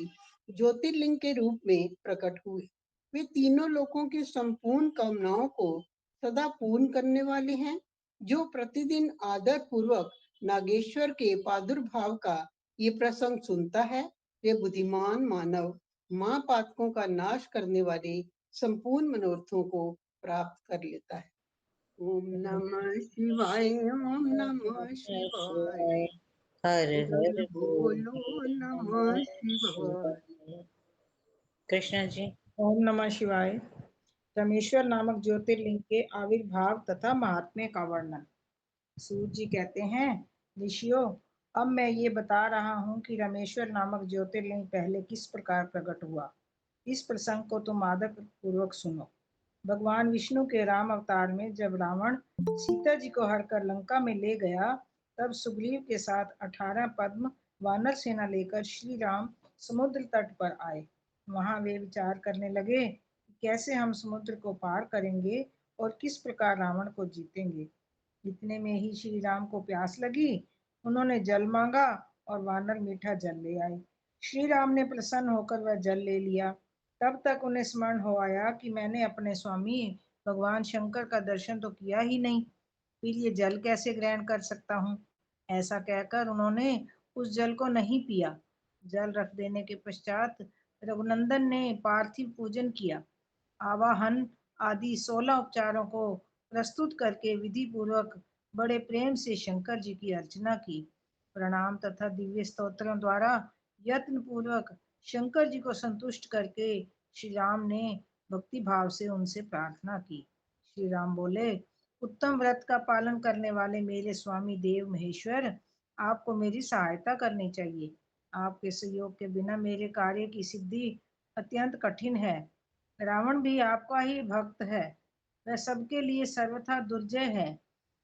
ज्योतिर्लिंग के रूप में प्रकट हुए। वे तीनों लोकों की संपूर्ण कामनाओं को सदा पूर्ण करने वाले हैं। जो प्रतिदिन आदर पूर्वक नागेश्वर के प्रादुर्भाव का ये प्रसंग सुनता है, वे बुद्धिमान मानव माँ पातकों का नाश करने वाले संपूर्ण मनोरथों को प्राप्त कर लेता है। ओम नमः शिवाय, ओम नमः शिवाय, शिवाय। हर हर बोलो नमः शिवाय। शिवाय। कृष्ण जी। ओम नमः शिवाय। रमेश्वर नामक ज्योतिर्लिंग के आविर्भाव तथा महात्म्य का वर्णन। सूत जी कहते हैं, ऋषियों, अब मैं ये बता रहा हूँ कि रमेश्वर नामक ज्योतिर्लिंग पहले किस प्रकार प्रकट हुआ। इस प्रसंग को तुम आदर पूर्वक सुनो। भगवान विष्णु के राम अवतार में जब रावण सीता जी को हरकर लंका में ले गया, तब सुग्रीव के साथ 18 पद्म वानर सेना लेकर श्री राम समुद्र तट पर आए। वहां वे विचार करने लगे कि कैसे हम समुद्र को पार करेंगे और किस प्रकार रावण को जीतेंगे। इतने में ही श्री राम को प्यास लगी। उन्होंने जल मांगा और वानर मीठा जल ले आए। श्री राम ने प्रसन्न होकर वह जल ले लिया। तब तक उन्हें स्मरण हो आया कि मैंने अपने स्वामी भगवान शंकर का दर्शन तो किया ही नहीं, फिर ये जल कैसे ग्रहण कर सकता हूँ। ऐसा कहकर उन्होंने उस जल को नहीं पिया। जल रख देने के पश्चात रघुनंदन ने पार्थिव पूजन किया। आवाहन आदि 16 उपचारों को प्रस्तुत करके विधि पूर्वक बड़े प्रेम से शंकर जी की अर्चना की। प्रणाम तथा दिव्य स्तोत्रों द्वारा यत्न पूर्वक शंकर जी को संतुष्ट करके श्री राम ने भक्ति भाव से उनसे प्रार्थना की। श्री राम बोले, उत्तम व्रत का पालन करने वाले मेरे स्वामी देव महेश्वर, आपको मेरी सहायता करनी चाहिए। आपके सहयोग के बिना मेरे कार्य की सिद्धि अत्यंत कठिन है। रावण भी आपका ही भक्त है, वह सबके लिए सर्वथा दुर्जय है,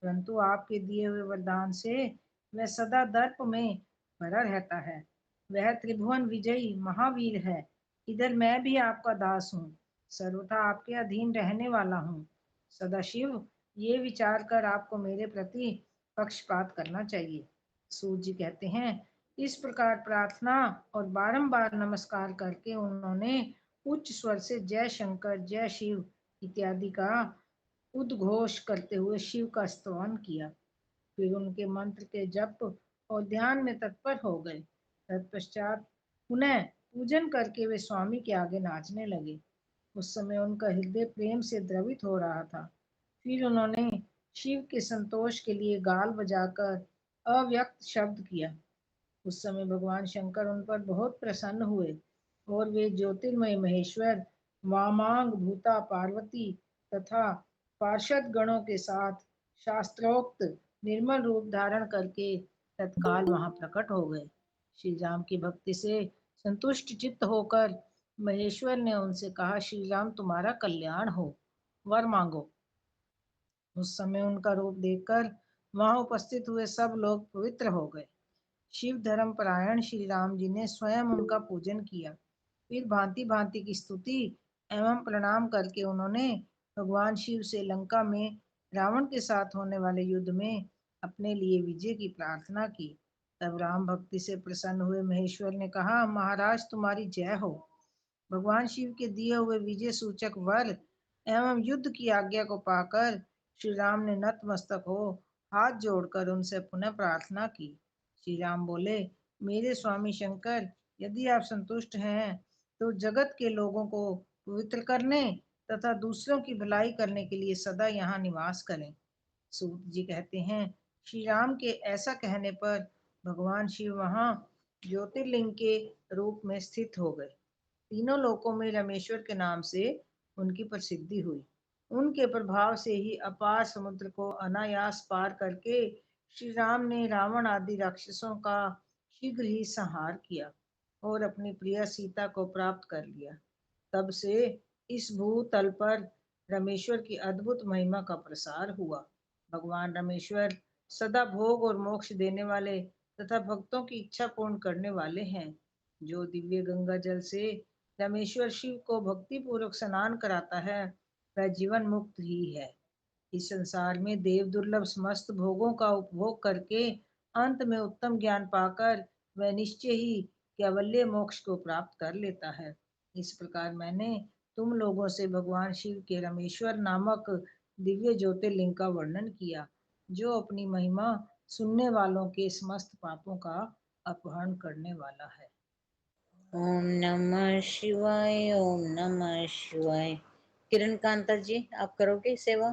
परंतु आपके दिए हुए वरदान से वह सदा दर्प में भरा रहता है। वह त्रिभुवन विजयी महावीर है। इधर मैं भी आपका दास हूँ, सर्वथा आपके अधीन रहने वाला हूँ। सदाशिव ये विचार कर आपको मेरे प्रति पक्षपात करना चाहिए। सूत जी कहते हैं, इस प्रकार प्रार्थना और बारंबार नमस्कार करके उन्होंने उच्च स्वर से जय शंकर, जय शिव इत्यादि का उद्घोष करते हुए शिव का स्तवन किया। फिर उनके मंत्र के जप और ध्यान में तत्पर हो गए। तत्पश्चात पुनः पूजन करके वे स्वामी के आगे नाचने लगे। उस समय उनका हृदय प्रेम से द्रवित हो रहा था। फिर उन्होंने शिव के संतोष के लिए गाल बजाकर अव्यक्त शब्द किया। उस समय भगवान शंकर उन पर बहुत प्रसन्न हुए और वे ज्योतिर्मय महेश्वर वामांग भूता पार्वती तथा पार्षद गणों के साथ शास्त्रोक्त निर्मल रूप धारण करके तत्काल वहां प्रकट हो गए। श्री राम की भक्ति से संतुष्ट चित्त होकर महेश्वर ने उनसे कहा, श्री राम तुम्हारा कल्याण हो, वर मांगो। उस समय उनका रूप देखकर वहां उपस्थित हुए सब लोग पवित्र हो गए। शिव धर्म परायण श्री राम जी ने स्वयं उनका पूजन किया। फिर भांति भांति की स्तुति एवं प्रणाम करके उन्होंने भगवान शिव से लंका में रावण के साथ होने वाले युद्ध में अपने लिए विजय की प्रार्थना की। तब राम भक्ति से प्रसन्न हुए महेश्वर ने कहा, महाराज तुम्हारी जय हो। भगवान शिव के दिए हुए विजय सूचक वर एवं युद्ध की आज्ञा को पाकर श्री राम ने नतमस्तक हो हाथ जोड़कर उनसे पुनः प्रार्थना की। श्री राम बोले, मेरे स्वामी शंकर, यदि आप संतुष्ट हैं तो जगत के लोगों को पवित्र करने तथा दूसरों की भलाई करने के लिए सदा यहाँ निवास करें। सूत जी कहते हैं, श्री राम के ऐसा कहने पर भगवान शिव वहाँ ज्योतिर्लिंग के रूप में स्थित हो गए। तीनों लोकों में रमेश्वर के नाम से उनकी प्रसिद्धि हुई। उनके प्रभाव से ही अपार समुद्र को अनायास पार करके श्री राम ने रावण आदि राक्षसों का शीघ्र ही संहार किया और अपनी प्रिय सीता को प्राप्त कर लिया। तब से इस भूतल पर रमेश्वर की अद्भुत महिमा का प्रसार हुआ। भगवान रमेश्वर सदा भोग और मोक्ष देने वाले तथा भक्तों की इच्छा पूर्ण करने वाले हैं। जो दिव्य गंगा जल से रमेश्वर शिव को भक्ति पूर्वक स्नान कराता है वह जीवन मुक्त ही है। इस संसार में देव दुर्लभ समस्त भोगों का उपभोग करके अंत में उत्तम ज्ञान पाकर वह निश्चय ही कैवल्य मोक्ष को प्राप्त कर लेता है। इस प्रकार मैंने तुम लोगों से भगवान शिव के रमेश्वर नामक दिव्य ज्योतिर्लिंग का वर्णन किया, जो अपनी महिमा सुनने वालों के समस्त पापों का अपहरण करने वाला है। ओम नमः शिवाय, ओम नमः शिवाय। किरण कांता जी, आप करोगे सेवा?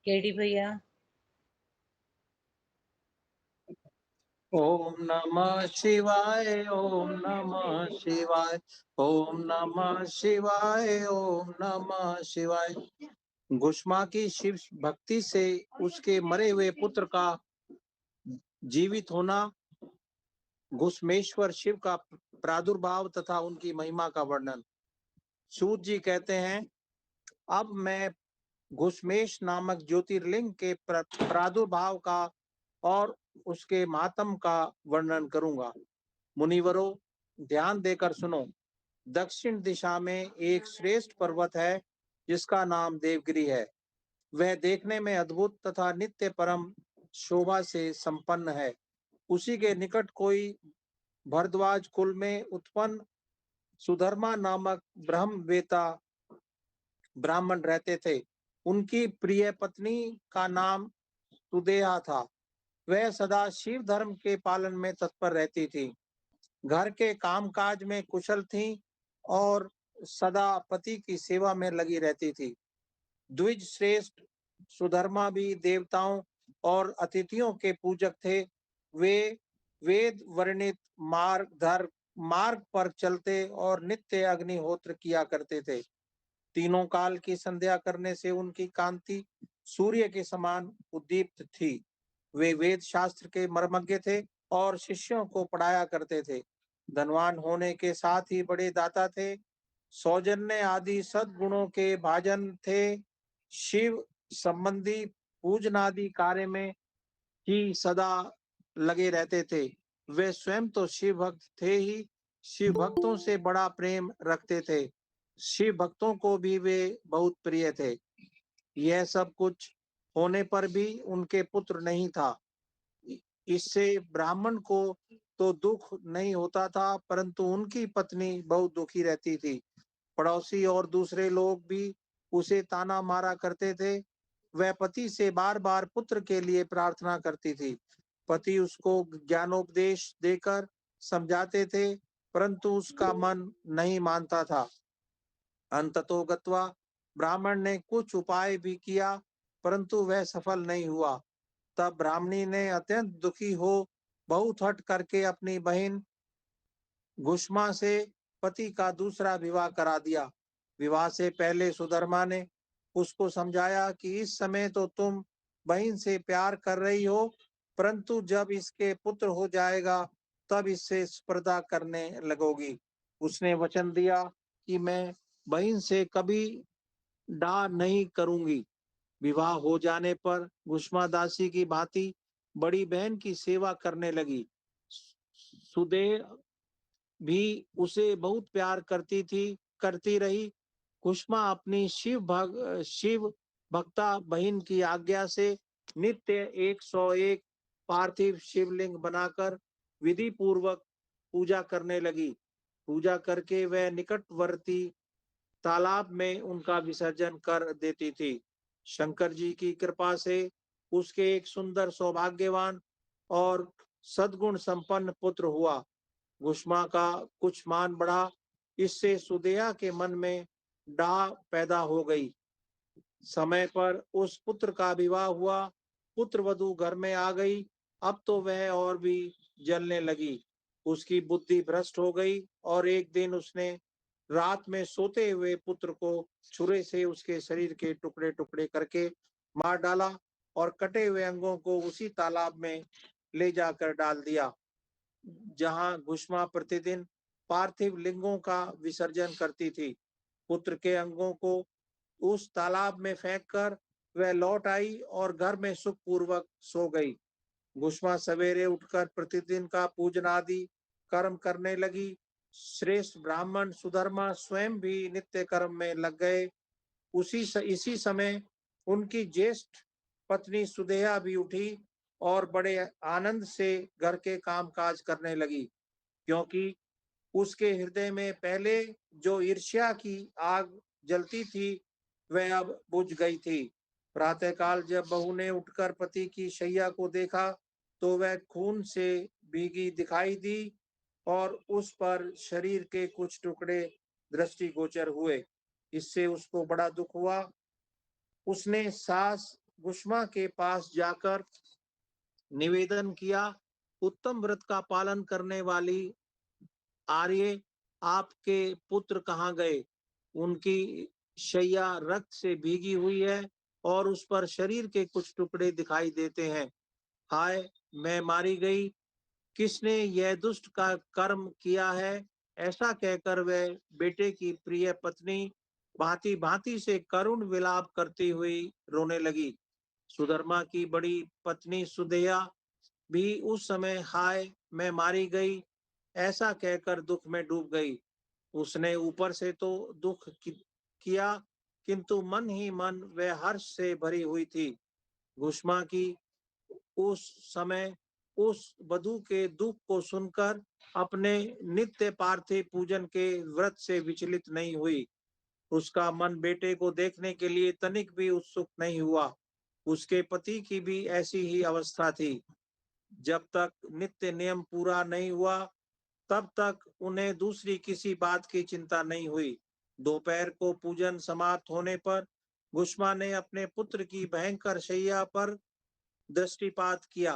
केडी भैया? ओम नमः शिवाय, ओम नमः शिवाय, ओम नमः शिवाय, ओम नमः शिवाय। घुष्मा की शिव भक्ति से उसके मरे हुए पुत्र का जीवित होना, घुष्मेश्वर शिव का प्रादुर्भाव तथा उनकी महिमा का वर्णन। सूत जी कहते हैं, अब मैं घुष्मेश नामक ज्योतिर्लिंग के प्रादुर्भाव का और उसके मातम का वर्णन करूंगा। मुनिवरों, ध्यान देकर सुनो। दक्षिण दिशा में एक श्रेष्ठ पर्वत है जिसका नाम देवगिरी है। वह देखने में अद्भुत तथा नित्य परम शोभा से संपन्न है। उसी के निकट कोई भरद्वाज कुल में उत्पन्न सुधर्मा नामक ब्रह्मवेता ब्राह्मण रहते थे। उनकी प्रिय पत्नी का नाम सुदेहा था। वह सदा शिव धर्म के पालन में तत्पर रहती थी, घर के कामकाज में कुशल थी और सदा पति की सेवा में लगी रहती थी। द्विज श्रेष्ठ सुधर्मा भी देवताओं और अतिथियों के पूजक थे। वे वेद वर्णित मार्ग पर चलते और नित्य अग्निहोत्र किया करते थे। तीनों काल की संध्या करने से उनकी कांति सूर्य के समान उद्दीप्त थी। वे वेद शास्त्र के मर्मज्ञ थे और शिष्यों को पढ़ाया करते थे। धनवान होने के साथ ही बड़े दाता थे। सौजन्य आदि सद्गुणों के भाजन थे। शिव संबंधी पूजनादि कार्य में ही सदा लगे रहते थे। वे स्वयं तो शिव भक्त थे ही, शिव भक्तों से बड़ा प्रेम रखते थे। शिव भक्तों को भी वे बहुत प्रिय थे। यह सब कुछ होने पर भी उनके पुत्र नहीं था। इससे ब्राह्मण को तो दुख नहीं होता था, परंतु उनकी पत्नी बहुत दुखी रहती थी। पड़ोसी और दूसरे लोग भी उसे ताना मारा करते थे। वह पति से बार बार पुत्र के लिए प्रार्थना करती थी। पति उसको ज्ञानोपदेश देकर समझाते थे, परंतु उसका मन नहीं मानता था। अंततो गत्वा ब्राह्मण ने कुछ उपाय भी किया, परंतु वह सफल नहीं हुआ। तब ब्राह्मणी ने अत्यंत दुखी हो बहुत हठ करके अपनी बहन घुष्मा से पति का दूसरा विवाह करा दिया। विवाह से पहले सुधर्मा ने उसको समझाया कि इस समय तो तुम बहन से प्यार कर रही हो, परंतु जब इसके पुत्र हो जाएगा तब इससे स्पर्धा करने लगोगी। उसने वचन दिया कि मैं बहन से कभी डाह नहीं करूंगी। विवाह हो जाने पर घुष्मा दासी की भांति बड़ी बहन की सेवा करने लगी। सुदेह भी उसे बहुत प्यार करती रही। कुष्मा अपनी शिव भक्ता बहन की आज्ञा से नित्य 101 पार्थिव शिवलिंग बनाकर विधि पूर्वक पूजा करने लगी। पूजा करके वह निकटवर्ती तालाब में उनका विसर्जन कर देती थी। शंकर जी की कृपा से उसके एक सुंदर, सौभाग्यवान और सद्गुण संपन्न पुत्र हुआ। घुष्मा का कुछ मान बढ़ा, इससे सुदेहा के मन में डाह पैदा हो गई। समय पर उस पुत्र का विवाह हुआ। पुत्र वधू घर में आ गई। अब तो वह और भी जलने लगी। उसकी बुद्धि भ्रष्ट हो गई और एक दिन उसने रात में सोते हुए पुत्र को छुरे से उसके शरीर के टुकड़े टुकड़े करके मार डाला और कटे हुए अंगों को उसी तालाब में ले जाकर डाल दिया जहां घुष्मा प्रतिदिन पार्थिव लिंगों का विसर्जन करती थी। पुत्र के अंगों को उस तालाब में फेंककर वह लौट आई और घर में सुखपूर्वक सो गई। घुष्मा सवेरे उठकर प्रतिदिन का पूजन आदि कर्म करने लगी। श्रेष्ठ ब्राह्मण सुधर्मा स्वयं भी नित्य कर्म में लग गए। इसी समय उनकी ज्येष्ठ पत्नी सुदेहा भी उठी और बड़े आनंद से घर के कामकाज करने लगी, क्योंकि उसके हृदय में पहले जो ईर्ष्या की आग जलती थी वह अब बुझ गई थी। प्रातःकाल जब बहू ने उठकर पति की शैया को देखा तो वह खून से भीगी दिखाई दी और उस पर शरीर के कुछ टुकड़े दृष्टिगोचर हुए। इससे उसको बड़ा दुख हुआ। उसने सास गुष्मा के पास जाकर निवेदन किया, उत्तम व्रत का पालन करने वाली आर्य, आपके पुत्र कहाँ गए? उनकी शैया रक्त से भीगी हुई है और उस पर शरीर के कुछ टुकड़े दिखाई देते हैं। हाय, मैं मारी गई। किसने यह दुष्ट का कर्म किया है? ऐसा कहकर वह बेटे की प्रिय पत्नी भांति भांति से करुण विलाप करती हुई रोने लगी। सुधर्मा की बड़ी पत्नी सुदेहा भी उस समय हाय मैं मारी गई ऐसा कहकर दुख में डूब गई। उसने ऊपर से तो किया, किंतु मन ही मन वह हर्ष से भरी हुई थी। घुष्मा की उस समय उस वधू के दुख को सुनकर अपने नित्य पार्थिव पूजन के व्रत से विचलित नहीं हुई। उसका मन बेटे को देखने के लिए तनिक भी उत्सुक नहीं हुआ। उसके पति की भी ऐसी ही अवस्था थी। जब तक नित्य नियम पूरा नहीं हुआ तब तक उन्हें दूसरी किसी बात की चिंता नहीं हुई। दोपहर को पूजन समाप्त होने पर घुष्मा ने अपने पुत्र की भयंकर शैया पर दृष्टिपात किया,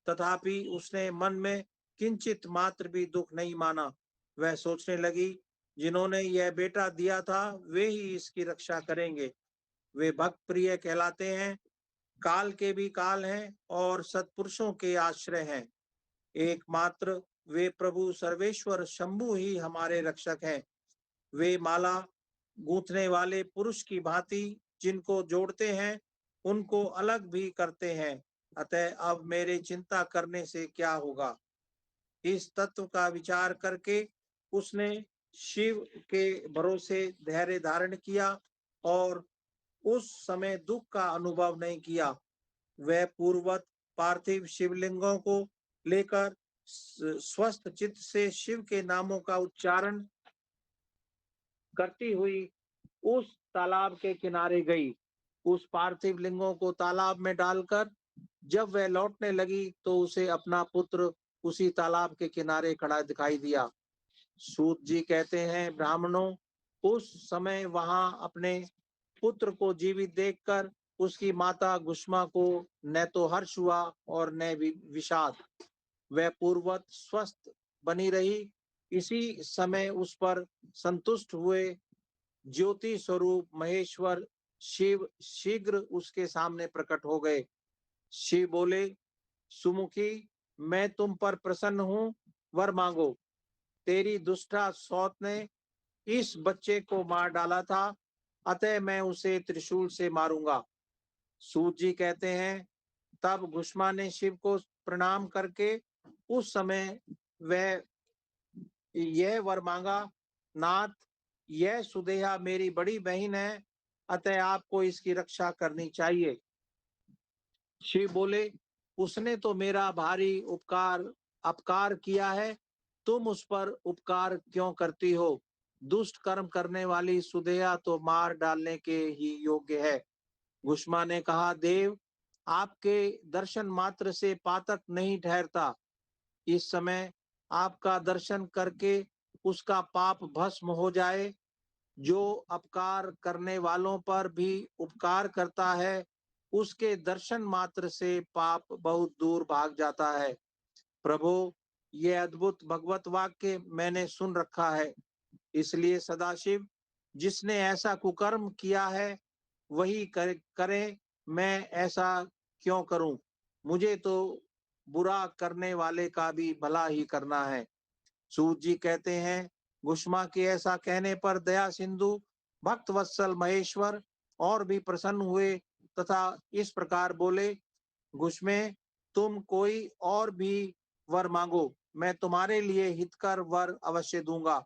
तथापि उसने मन में किंचित मात्र भी दुख नहीं माना। वह सोचने लगी, जिन्होंने यह बेटा दिया था वे ही इसकी रक्षा करेंगे। वे भक्त प्रिय कहलाते हैं, काल के भी काल हैं और सत्पुरुषों के आश्रय हैं। एकमात्र वे प्रभु सर्वेश्वर शंभु ही हमारे रक्षक हैं। वे माला गूंथने वाले पुरुष की भांति जिनको जोड़ते हैं उनको अलग भी करते हैं। अतः अब मेरे चिंता करने से क्या होगा? इस तत्व का विचार करके उसने शिव के भरोसे धैर्य धारण किया और उस समय दुख का अनुभव नहीं किया। वह पूर्ववत पार्थिव शिवलिंगों को लेकर स्वस्थ चित्त से शिव के नामों का उच्चारण करती हुई उस तालाब के किनारे गई। उस पार्थिव लिंगों को तालाब में डालकर जब वह लौटने लगी तो उसे अपना पुत्र उसी तालाब के किनारे खड़ा दिखाई दिया। सूत जी कहते हैं, ब्राह्मणों, उस समय वहां अपने पुत्र को जीवित देखकर उसकी माता गुष्मा को न तो हर्ष हुआ और न विषाद। वह पूर्ववत स्वस्थ बनी रही। इसी समय उस पर संतुष्ट हुए ज्योति स्वरूप महेश्वर शिव शीघ्र उसके सामने प्रकट हो गए। शिव बोले, सुमुखी, मैं तुम पर प्रसन्न हूँ, वर मांगो। तेरी दुष्टा सौत ने इस बच्चे को मार डाला था, अतः मैं उसे त्रिशूल से मारूंगा। सूत जी कहते हैं, तब गुष्मा ने शिव को प्रणाम करके उस समय वह यह वर मांगा, नाथ, यह सुदेहा मेरी बड़ी बहन है, अतः आपको इसकी रक्षा करनी चाहिए। शिव बोले, उसने तो मेरा भारी अपकार किया है, तुम उस पर उपकार क्यों करती हो? दुष्ट कर्म करने वाली सुदेहा तो मार डालने के ही योग्य है। गुष्मा ने कहा, देव, आपके दर्शन मात्र से पातक नहीं ठहरता। इस समय आपका दर्शन करके उसका पाप भस्म हो जाए। जो अपकार करने वालों पर भी उपकार करता है, उसके दर्शन मात्र से पाप बहुत दूर भाग जाता है। प्रभु, ये अद्भुत भगवत वाक्य मैंने सुन रखा है। इसलिए सदाशिव, जिसने ऐसा कुकर्म किया है वही करे, मैं ऐसा क्यों करूं? मुझे तो बुरा करने वाले का भी भला ही करना है। सूत जी कहते हैं, गुष्मा के ऐसा कहने पर दया सिंधु भक्त वत्सल महेश्वर और भी प्रसन्न हुए तथा इस प्रकार बोले, गुष्मे, तुम कोई और भी वर मांगो, मैं तुम्हारे लिए हितकर वर अवश्य दूंगा,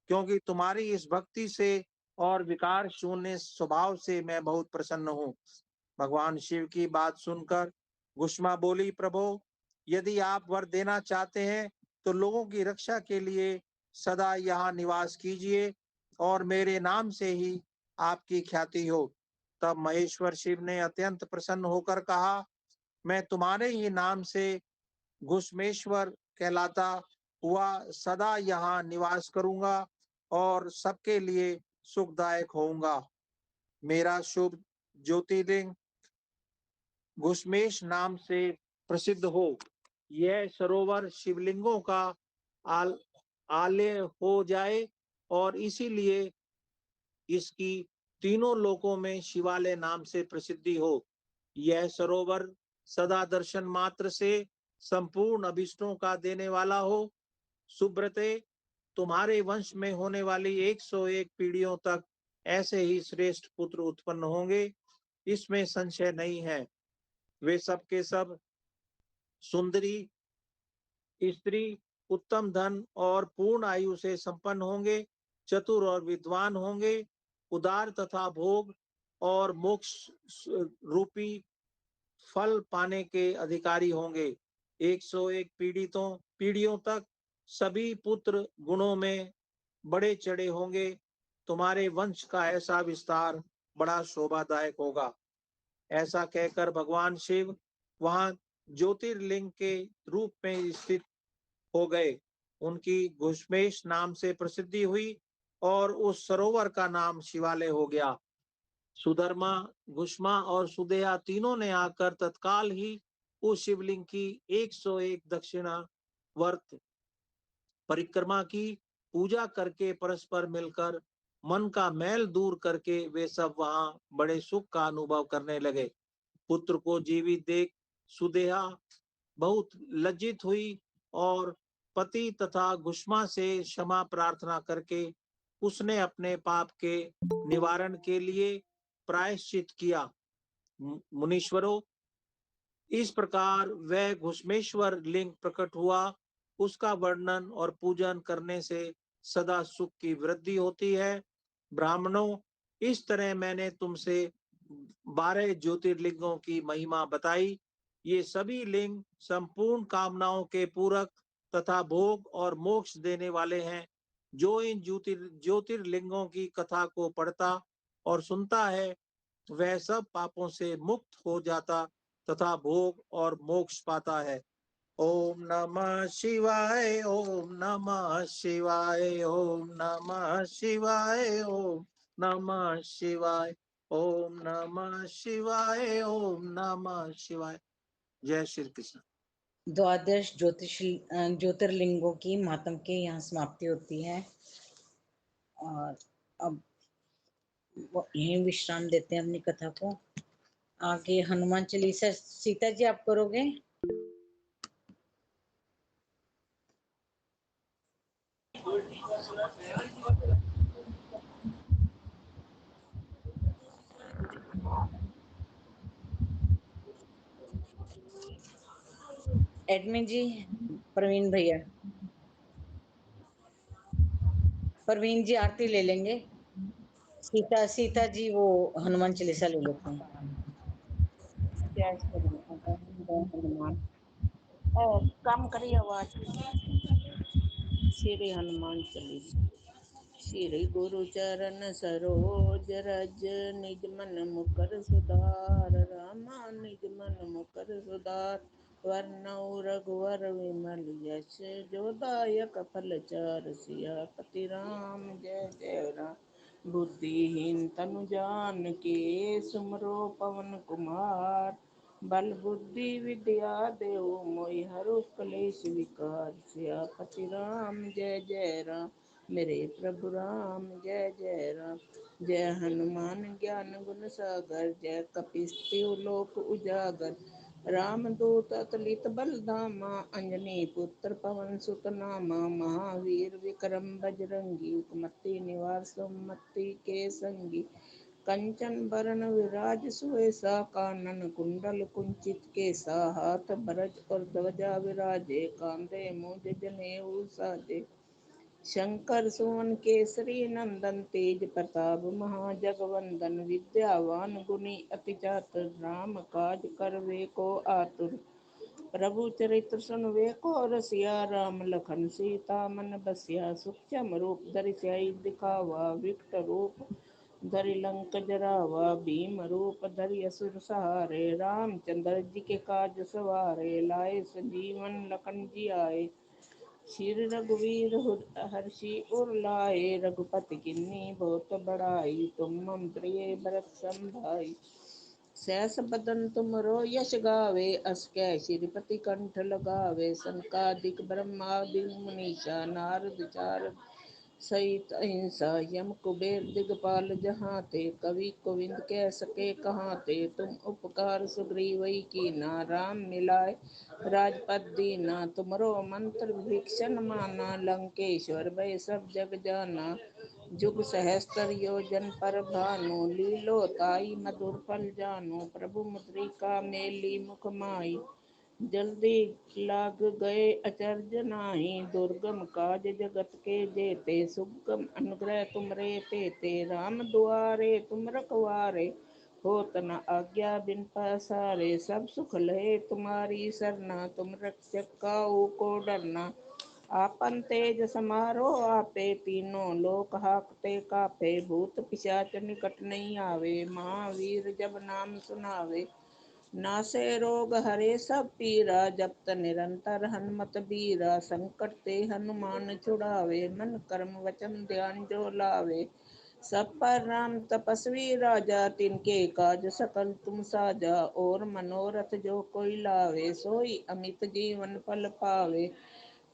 क्योंकि तुम्हारी इस भक्ति से और विकार शून्य स्वभाव से मैं बहुत प्रसन्न हूँ। भगवान शिव की बात सुनकर गुष्मा बोली, प्रभु, यदि आप वर देना चाहते हैं तो लोगों की रक्षा के लिए सदा यहाँ निवास कीजिए और मेरे नाम से ही आपकी ख्याति हो। तब महेश्वर शिव ने अत्यंत प्रसन्न होकर कहा, मैं तुम्हारे ही नाम से घुष्मेश्वर कहलाता हुआ सदा यहाँ निवास करूंगा और सबके लिए सुखदायक होऊंगा। मेरा शुभ ज्योतिर्लिंग घुष्मेश नाम से प्रसिद्ध हो। यह सरोवर शिवलिंगों का आलय हो जाए और इसीलिए इसकी तीनों लोकों में शिवालय नाम से प्रसिद्धि हो। यह सरोवर सदा दर्शन मात्र से संपूर्ण अभिष्टों का देने वाला हो। सुब्रते, तुम्हारे वंश में होने वाली 101 पीढ़ियों तक ऐसे ही श्रेष्ठ पुत्र उत्पन्न होंगे, इसमें संशय नहीं है। वे सब के सब सुंदरी स्त्री, उत्तम धन और पूर्ण आयु से संपन्न होंगे, चतुर और विद्वान होंगे, उदार तथा भोग और मोक्ष रूपी फल पाने के अधिकारी होंगे। 101 पीढ़ियों तक सभी पुत्र गुणों में बड़े चढ़े होंगे। तुम्हारे वंश का ऐसा विस्तार बड़ा शोभादायक होगा। ऐसा कहकर भगवान शिव वहां ज्योतिर्लिंग के रूप में स्थित हो गए। उनकी घुष्मेश नाम से प्रसिद्धि हुई और उस सरोवर का नाम शिवालय हो गया। सुधर्मा, घुष्मा और सुदेहा तीनों ने आकर तत्काल ही उस शिवलिंग की 101 दक्षिणावर्त परिक्रमा की, पूजा करके परस्पर मिलकर मन का मैल दूर करके वे सब वहां बड़े सुख का अनुभव करने लगे। पुत्र को जीवित देख सुदेहा बहुत लज्जित हुई और पति तथा घुष्मा से क्षमा प्रार्थना करके उसने अपने पाप के निवारण के लिए प्रायश्चित किया। मुनीश्वरों, इस प्रकार वह घुष्मेश्वर लिंग प्रकट हुआ। उसका वर्णन और पूजन करने से सदा सुख की वृद्धि होती है। ब्राह्मणों, इस तरह मैंने तुमसे 12 ज्योतिर्लिंगों की महिमा बताई। ये सभी लिंग संपूर्ण कामनाओं के पूरक तथा भोग और मोक्ष देने वाले हैं। जो इन ज्योतिर्लिंगों की कथा को पढ़ता और सुनता है वह सब पापों से मुक्त हो जाता तथा भोग और मोक्ष पाता है। ओम नमः शिवाय, ओम नमः शिवाय, ओम नमः शिवाय, ओम नमः शिवाय, ओम नमः शिवाय, ओम नमः शिवाय। जय श्री कृष्ण। द्वादश ज्योतिर्लिंगों की महात्म के यहाँ समाप्ति होती है और अब यहीं विश्राम देते हैं अपनी कथा को। आगे हनुमान चालीसा सीता जी आप करोगे? एडमिन जी, प्रवीण भैया, प्रवीण जी आरती ले लेंगे। सीता जी वो हनुमान चालीसा ले लेते हैं। जय हनुमान। काम करिए आवाज। श्री हनुमान चालीसा। श्री गुरु चरण सरोज रज, निज मन मुकर सुधार। रामा निज मन मुकर सुधार, वरनऊ रघुवर विमल यश। जो दायक फल चार, सियापति राम जय जय राम। बुद्धिहीन तनु जानिके, सुमरो पवन कुमार। बल बुद्धि विद्या देहु मोहि, हरहु क्लेश विकार। सियापति राम जय जय राम, मेरे प्रभु राम जय जय राम। जय हनुमान ज्ञान गुण सागर, जय कपीस तिहु लोक उजागर। रामदूत अतुलित बल धामा, अंजनी पुत्र पवन सुत नामा। महावीर विक्रम बजरंगी, कुमति निवार सुमति के संगी। कंचन बरन विराज सुवेसा, कानन कुंडल कुंचित केसा। हाथ भरज और ध्वजा विराजे, कांधे मूज जनेऊ साजे। शंकर सुवन केसरी नंदन, तेज प्रताप महाजगवंदन। विद्यावान गुणी अति चातुर, राम काज करवे को आतुर। प्रभु चरित्र सुनवे को रसिया, राम लखन सीता मन बसिया। सूक्ष्म रूप धरि सियाहि दिखावा, विकट रूप धरि लंक जरावा। भीम रूप धरि असुर सहारे, रामचंद्र जी के काज सवारे। लाए संजीवन लखन जी आए, श्री रघुवीर हर्षि उर लाए। रघुपति किन्नी बहुत बड़ाई, तुम मम प्रिय भरत सम भाई। सहस बदन तुमरो यश गावे, अस कै श्रीपति कंठ लगावे। सनकादिक ब्रह्मादि मुनीसा, नारद चारद सहित अहिंसा। यम कुबेर दिगपाल जहाते, कवि गोविंद कह सके कहाते। तुम उपकार सुग्रीवई कीना, राम मिलाए राजपद दीना। तुमरो मंत्र भीषण माना, लंकेश्वर भय सब जग जाना। जुग सहस्त्र योजन पर भानु, लीलो ताई मधुर फल जानु। प्रभु मुद्रिका मेली मुख माही, जल्दी लाग गए अचरज नाही। दुर्गम काज जगत के जेते, सुगम अनुग्रह तुमरे तेते। राम दुआरे तुम रखवारे, होत न आज्ञा बिन पसारे। सब सुख लहे तुम्हारी सरना, तुम रक्षक काहू को डरना। आपन तेज समारो आपे, तीनों लोक हाकते कापे। भूत पिशाच निकट नहीं आवे, महावीर जब नाम सुनावे। नासे रोग हरे सब पीरा, जपत निरंतर हनुमत बीरा। संकट ते हनुमान छुड़ावे, मन कर्म वचन ध्यान जो लावे। सब पर राम तपस्वी राजा, तिनके काज सकल तुम साजा। और मनोरथ जो कोई लावे, सोई अमित जीवन फल पावे।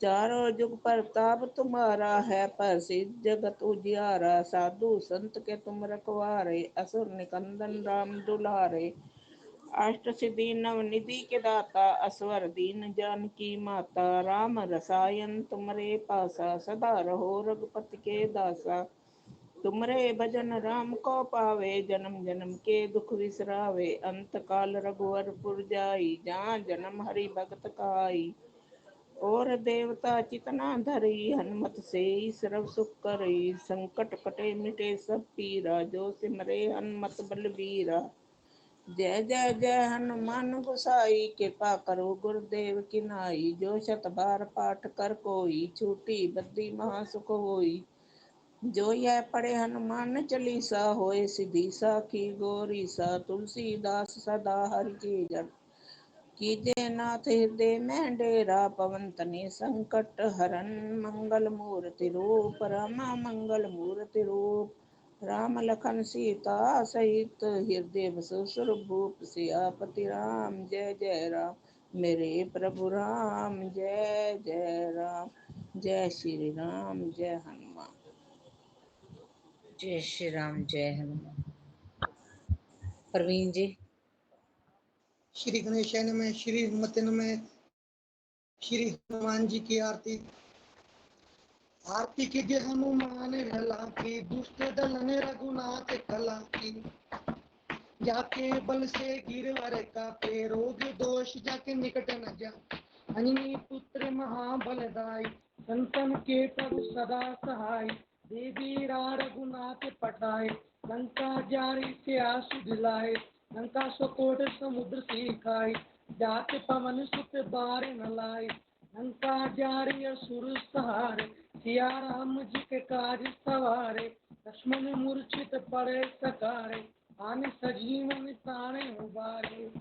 चारों जुग परताप तुम्हारा है, प्रसिद्ध जगत उजियारा। साधु संत के तुम रखवारे, असुर निकंदन राम दुलारे। अष्ट सिद्धि नव निधि के दाता, असवर दीन जानकी माता। राम रसायन तुमरे पासा, सदा रहो रघुपति के दासा। तुमरे भजन राम को पावे, जन्म जन्म के दुख विसरावे। अंत काल रघुवर पुर जाई, जहाँ जन्म हरि भगत काई। और देवता चितना धरी, हनुमत से सर्व सुख करई। संकट कटे मिटे सब पीरा, जो सिमरे हनुमत बलबीरा। जय जय जय हनुमान गोसाई, कृपा करो गुरुदेव की नाई। जो शत बार पाठ कर कोई, छूटी बद्दी महासुख होई। जो यह पढ़े हनुमान चालीसा होए सिद्धि साखी गौरी सा। तुलसीदास सदा हरि की जन कीजे नाथ हृदय में डेरा। पवन तने संकट हरन मंगल मूर्ति रूप। रामा मंगल मूर्ति रूप। राम लखन सीता सहित हृदय बसु स्वरूप। सियापति राम जय जय राम। मेरे प्रभु राम जय जय राम। जय श्री राम जय हनुमान। जय श्री राम जय हनुमान। प्रवीण जी। श्री गणेशाय नमः। श्री हनुमते नमः। श्री हनुमान जी की आरती। आरती कीजिए हनुमान लला की, दुष्ट दलन रघुनाथ कला की। जाके बल से गिरवर का पे, रोग दोष जाके निकट न जा। अन्य पुत्र महाबलदाई, संतन के प्रभु सदा सहाय। देवी रा रघुनाथ पटाए, लंका जारी से आसु दिलाए। लंका सकोट समुद्र सिखाई, जाके पवन सुत बार न लाए। लंका जारी असुर सहारे, सिया राम जी के काज सवारे। लक्ष्मण मूर्छित पड़े सकारे, आने सजीवन ताणे उबारे।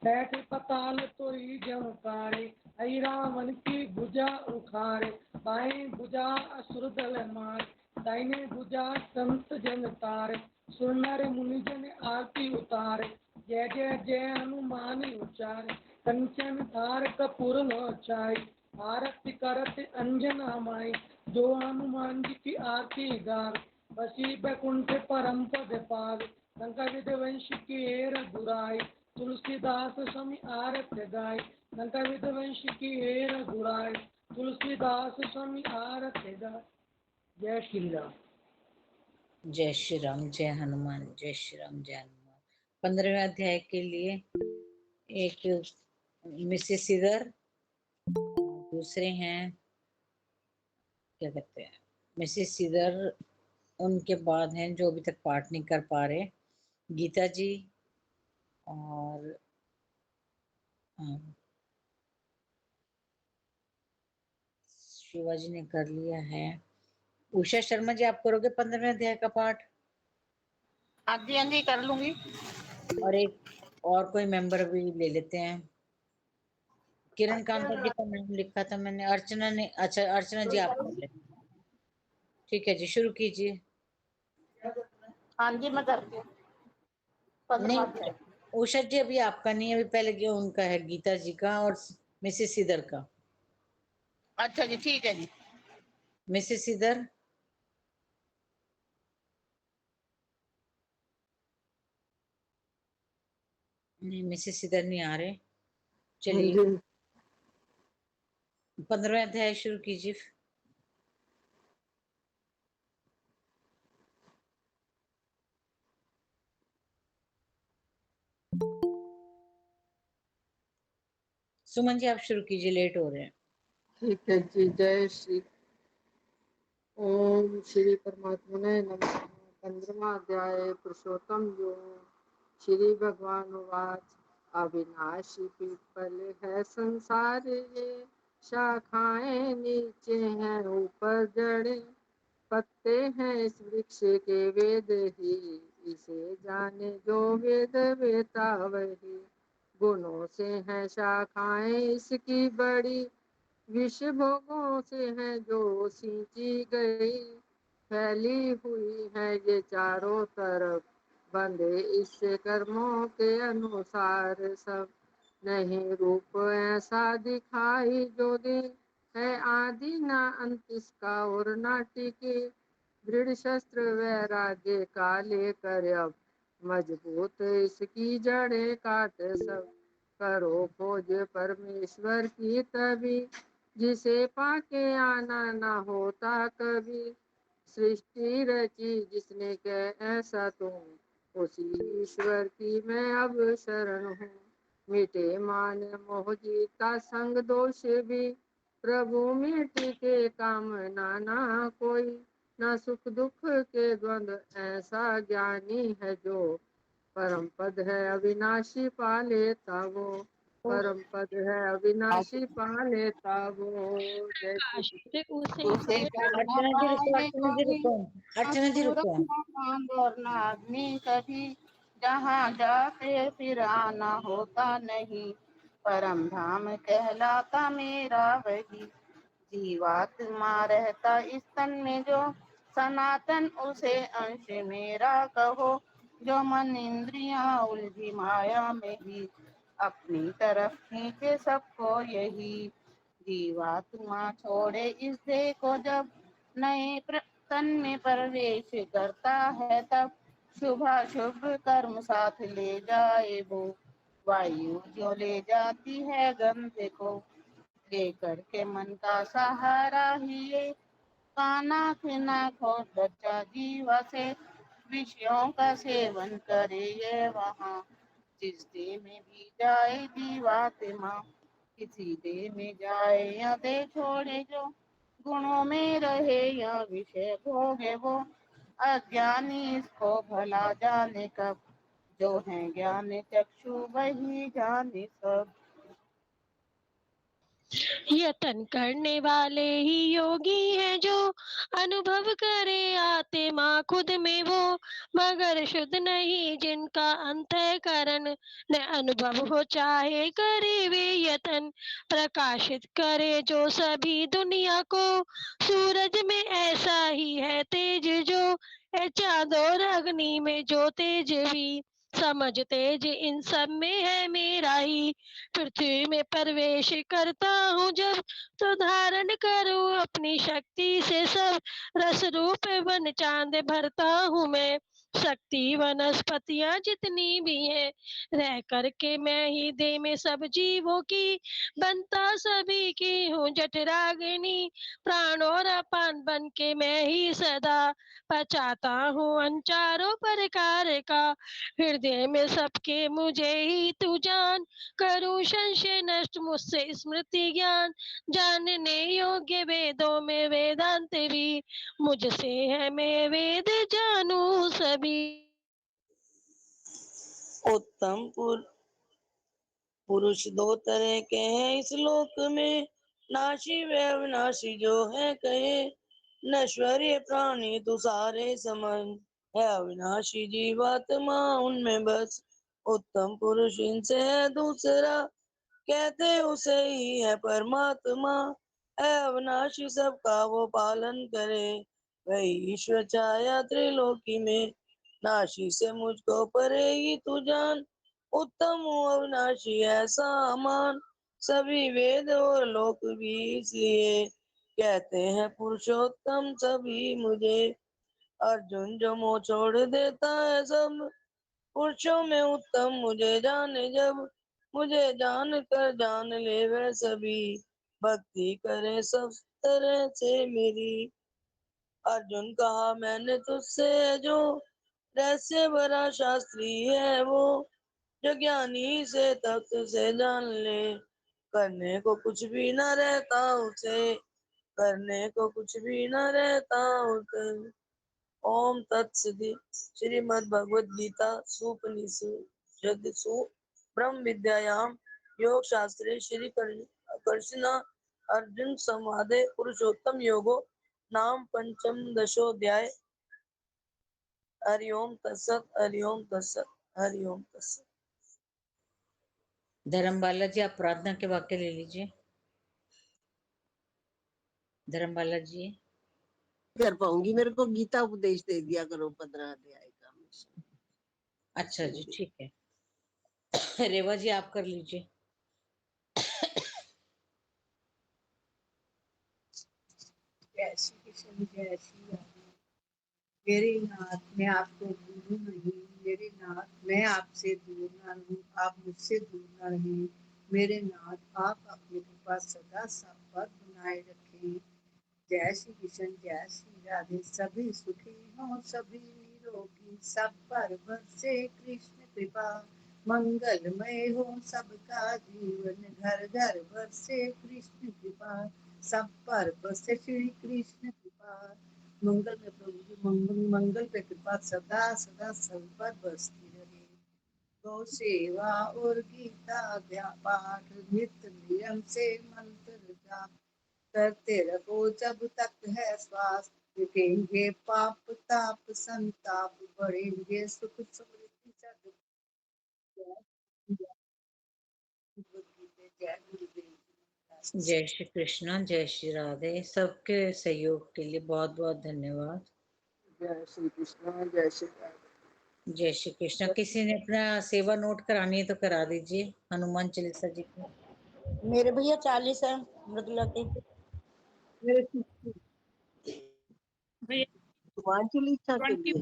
बैठे पताल तोरी जमकारे, आई रावण की भुजा उखाड़े। बाएं भुजा असुर दल मारे, दाहिने भुजा संत जन तारे। सुर नर मुनि जन आरती उतारे, जय जय जय हनुमान उचारे। कंचन थार कपूर लोचाई, आरती करत अंजना माई। जो हनुमान जी की आरती गावे, बसी बैकुंठ परम पद पावे। लंका विध्वंस की रघुराई, तुलसीदास स्वामी आरत्य गाय। लंका विध्वंस की रघुराई, तुलसीदास स्वामी आरत्य गाय। जय श्री राम। जय श्री राम जय हनुमान। जय श्री राम जय हनुमान। 15वें अध्याय के लिए एक मिसेस सीधर, दूसरे हैं क्या कहते हैं मिसेस सीधर, उनके बाद हैं जो अभी तक पाठ नहीं कर पा रहे, गीता जी और शिवाजी ने कर लिया है। उषा शर्मा जी, आप करोगे 15वें अध्याय का पाठ? हाँ जी, हाँ जी, कर लूंगी। और एक और कोई मेंबर भी ले लेते हैं। किरण कांता जी का नाम लिखा था मैंने, अर्चना ने। अच्छा अर्चना जी आप कर लेते। ठीक है जी, शुरू कीजिए। हाँ जी, मैं करती हूँ। नहीं उषा जी अभी आपका नहीं, अभी पहले जो उनका है गीता जी का और मिसेस सीधर का। अच्छा जी, ठीक है जी। मिसेस सीधर। नहीं मिसेस सीधर नहीं आ रहे। चलिए 15वें अध्याय शुरू कीजिए। सुमन जी आप शुरू कीजिए, लेट हो रहे हैं। ठीक है जी। जय श्री ओम श्री परमात्मने नमः। 15वां अध्याय पुरुषोत्तम योग। श्री भगवान वाच, अविनाशी पीपल है संसार ये, शाखाएं नीचे हैं ऊपर जड़े। पत्ते हैं इस वृक्ष के वेद ही, इसे जाने जो वेद वेता वही। गुणों से है शाखाएं इसकी बड़ी, विष भोगों से है जो सींची गई। फैली हुई है ये चारों तरफ, बंधे इससे कर्मों के अनुसार सब। नहीं रूप ऐसा दिखाई जो दे, है आदि ना अंत इसका और ना टिके। दृढ़ शस्त्र वैराग्य का लेकर अब, मजबूत इसकी जड़ें काट सब। करो खोज परमेश्वर की तभी, जिसे पाके आना ना होता कभी। सृष्टि रची जिसने कह ऐसा तुम, उसी ईश्वर की मैं अब शरण हूँ। मिटे मान मोह जीता संग दोष भी, प्रभु मिट्टी के कामना ना कोई। न सुख दुख के द्वंद्व ऐसा ज्ञानी है जो, परम पद है अविनाशी पा लेता वो। परम पद है अविनाशी पा लेता वो। जय श्री कृष्ण। काश उसे उसे कर न अर्चना जी रुको, पाए अर्चना जी कोई, रुको, न अर्चना जी सूरत रुको। न चांद और न अग्नि कभी, जहाँ जाते फिर आना होता नहीं, परम धाम कहलाता मेरा वही। जीवात्मा रहता इस तन में जो, सनातन उसे अंश मेरा कहो। जो मन इंद्रियां उलझी माया में ही, अपनी तरफ खींचे सबको यही। जीवात्मा छोड़े इस देह को जब, नए तन में प्रवेश करता है तब, शुभाशुभ कर्म साथ ले जाए वो। वायु जो ले जाती है गंध को, लेकर के मन का सहारा ही ये। काना खिना खो बच्चा जीवा से, विषयों का सेवन करे ये वहाँ। जिस देह में भी जाए जीवात्मा, किसी देह में जाए या दे छोड़े जो, गुणों में रहे या विषय भोगे वो। अज्ञानी इसको भला जाने कब, जो है ज्ञान चक्षु वही जाने सब। यतन करने वाले ही योगी हैं जो, अनुभव करे आत्मा खुद में वो। मगर शुद्ध नहीं जिनका अंतःकरण, न अनुभव हो चाहे करे वे यतन। प्रकाशित करे जो सभी दुनिया को, सूरज में ऐसा ही है तेज जो, है चाँद और अग्नि में जो तेज भी। समझ तेज इन सब में है मेरा ही, पृथ्वी में प्रवेश करता हूँ जब, तो धारण करूँ अपनी शक्ति से सब। रस रूप वन चांद भरता हूँ मैं, शक्ति वनस्पतियाँ जितनी भी हैं, रह करके मैं ही दे में सब जीवों की, बनता सभी की हूँ जठराग्नि। प्राण और अपान बन के मैं ही सदा, पचाता हूँ अन चारों प्रकार का। हृदय में सबके मुझे ही तू जान, करूं संशय नष्ट मुझसे स्मृति ज्ञान। जानने योग्य वेदों में वेदांत भी, मुझसे है मैं वेद जानू सभी। उत्तम पुरुष दो तरह के हैं इस लोक में, नाशी व अविनाशी जो है कहे। नश्वरीय प्राणी तो सारे समान, है अविनाशी जीवात्मा उनमें बस। उत्तम पुरुष इनसे है दूसरा, कहते उसे ही है परमात्मा। है अविनाशी सबका वो पालन करे, वही ईश्वर छाया त्रिलोकी में। नाशी से मुझको परे ही तू जान, उत्तम हूँ अविनाशी ऐसा अमान। सभी वेद और लोक भी इसलिए, कहते हैं पुरुषोत्तम सभी मुझे। अर्जुन जो मोह छोड़ देता है सब, पुरुषों में उत्तम मुझे जाने जब। मुझे जान कर जान ले वह सभी, भक्ति करे सब तरह से मेरी। अर्जुन कहा मैंने तुझसे जो, रहस्य भरा शास्त्री है वो। जो ज्ञानी से तत्व से जान ले, करने को कुछ भी न रहता उसे, करने को कुछ भी न रहता उसे। ओम तत्सदि। श्रीमद् भगवद गीता सुपनिषदसु ब्रह्म विद्यायां योग शास्त्रे श्री कृष्ण अर्जुन संवादे पुरुषोत्तम योगो नाम पंचम दशोध्याय। हरिओम तत्सत, हरिओम तत्सत, हरिओम तत्सत। धर्मबाला जी आप प्रार्थना के वाक्य ले लीजिए। धर्मबाला जी कर पाऊंगी, मेरे को गीता उपदेश दे दिया करो 15 अध्याय का। अच्छा जी ठीक है। रेवा जी आप कर लीजिए। जय श्री कृष्ण, जय श्री राम। मेरे नाथ मैं आपको भूलूं नहीं, मेरे नाथ मैं आपसे दूर ना रहूं, आप मुझसे दूर ना रहें। मेरे नाथ आप अपनी कृपा सदा सब पर बनाए रखें। जय श्री कृष्ण, जय श्री राधे। सभी सुखी हों, सभी निरोगी, सब पर बरसे कृष्ण कृपा। मंगलमय हो सबका जीवन, घर घर बरसे कृष्ण कृपा। सब पर बरसे श्री कृष्ण कृपा। मंगल में प्रभु जी मंगल पे कृपा सदा सदा सब पर बरसती रहे। गौ सेवा और गीता पाठ नित्य नियम से मंत्र जाप करते रहो जब तक है श्वास, मिटेंगे पाप ताप संताप, बढ़ेंगे सुख समृद्धि जग। जय गुरुदेव। जय श्री कृष्ण, जय श्री राधे। सबके सहयोग के लिए बहुत बहुत धन्यवाद। जय श्री कृष्ण, जय श्री राधे। जय श्री कृष्ण। किसी ने अपना सेवा नोट करानी है तो करा दीजिए हनुमान चालीसा जी को। मेरे भैया 40 है मृदुला के। मेरे 60 भैया हनुमान चालीसा के 21। लिए।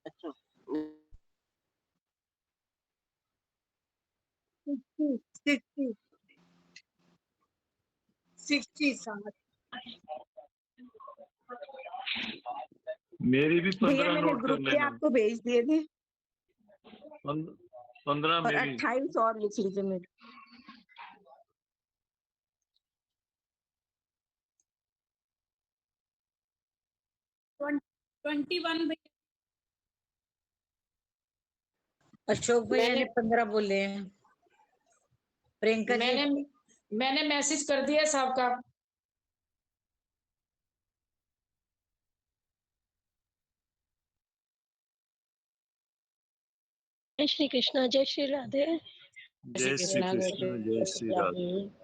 अच्छा 60 साल। मेरी भी भैया 15 मैंने नोट कर ग्रुप पे लेना। आपको भेज दिए थे 15 और मेरी। 28 और लिख लीजिए मेरे। वन 21 भैया। अशोक भैया ने 15 बोले हैं। प्रियंका जी मैंने मैसेज कर दिया सबका। जय श्री कृष्णा, जय श्री राधे। जय श्री कृष्ण, जय श्री राधे।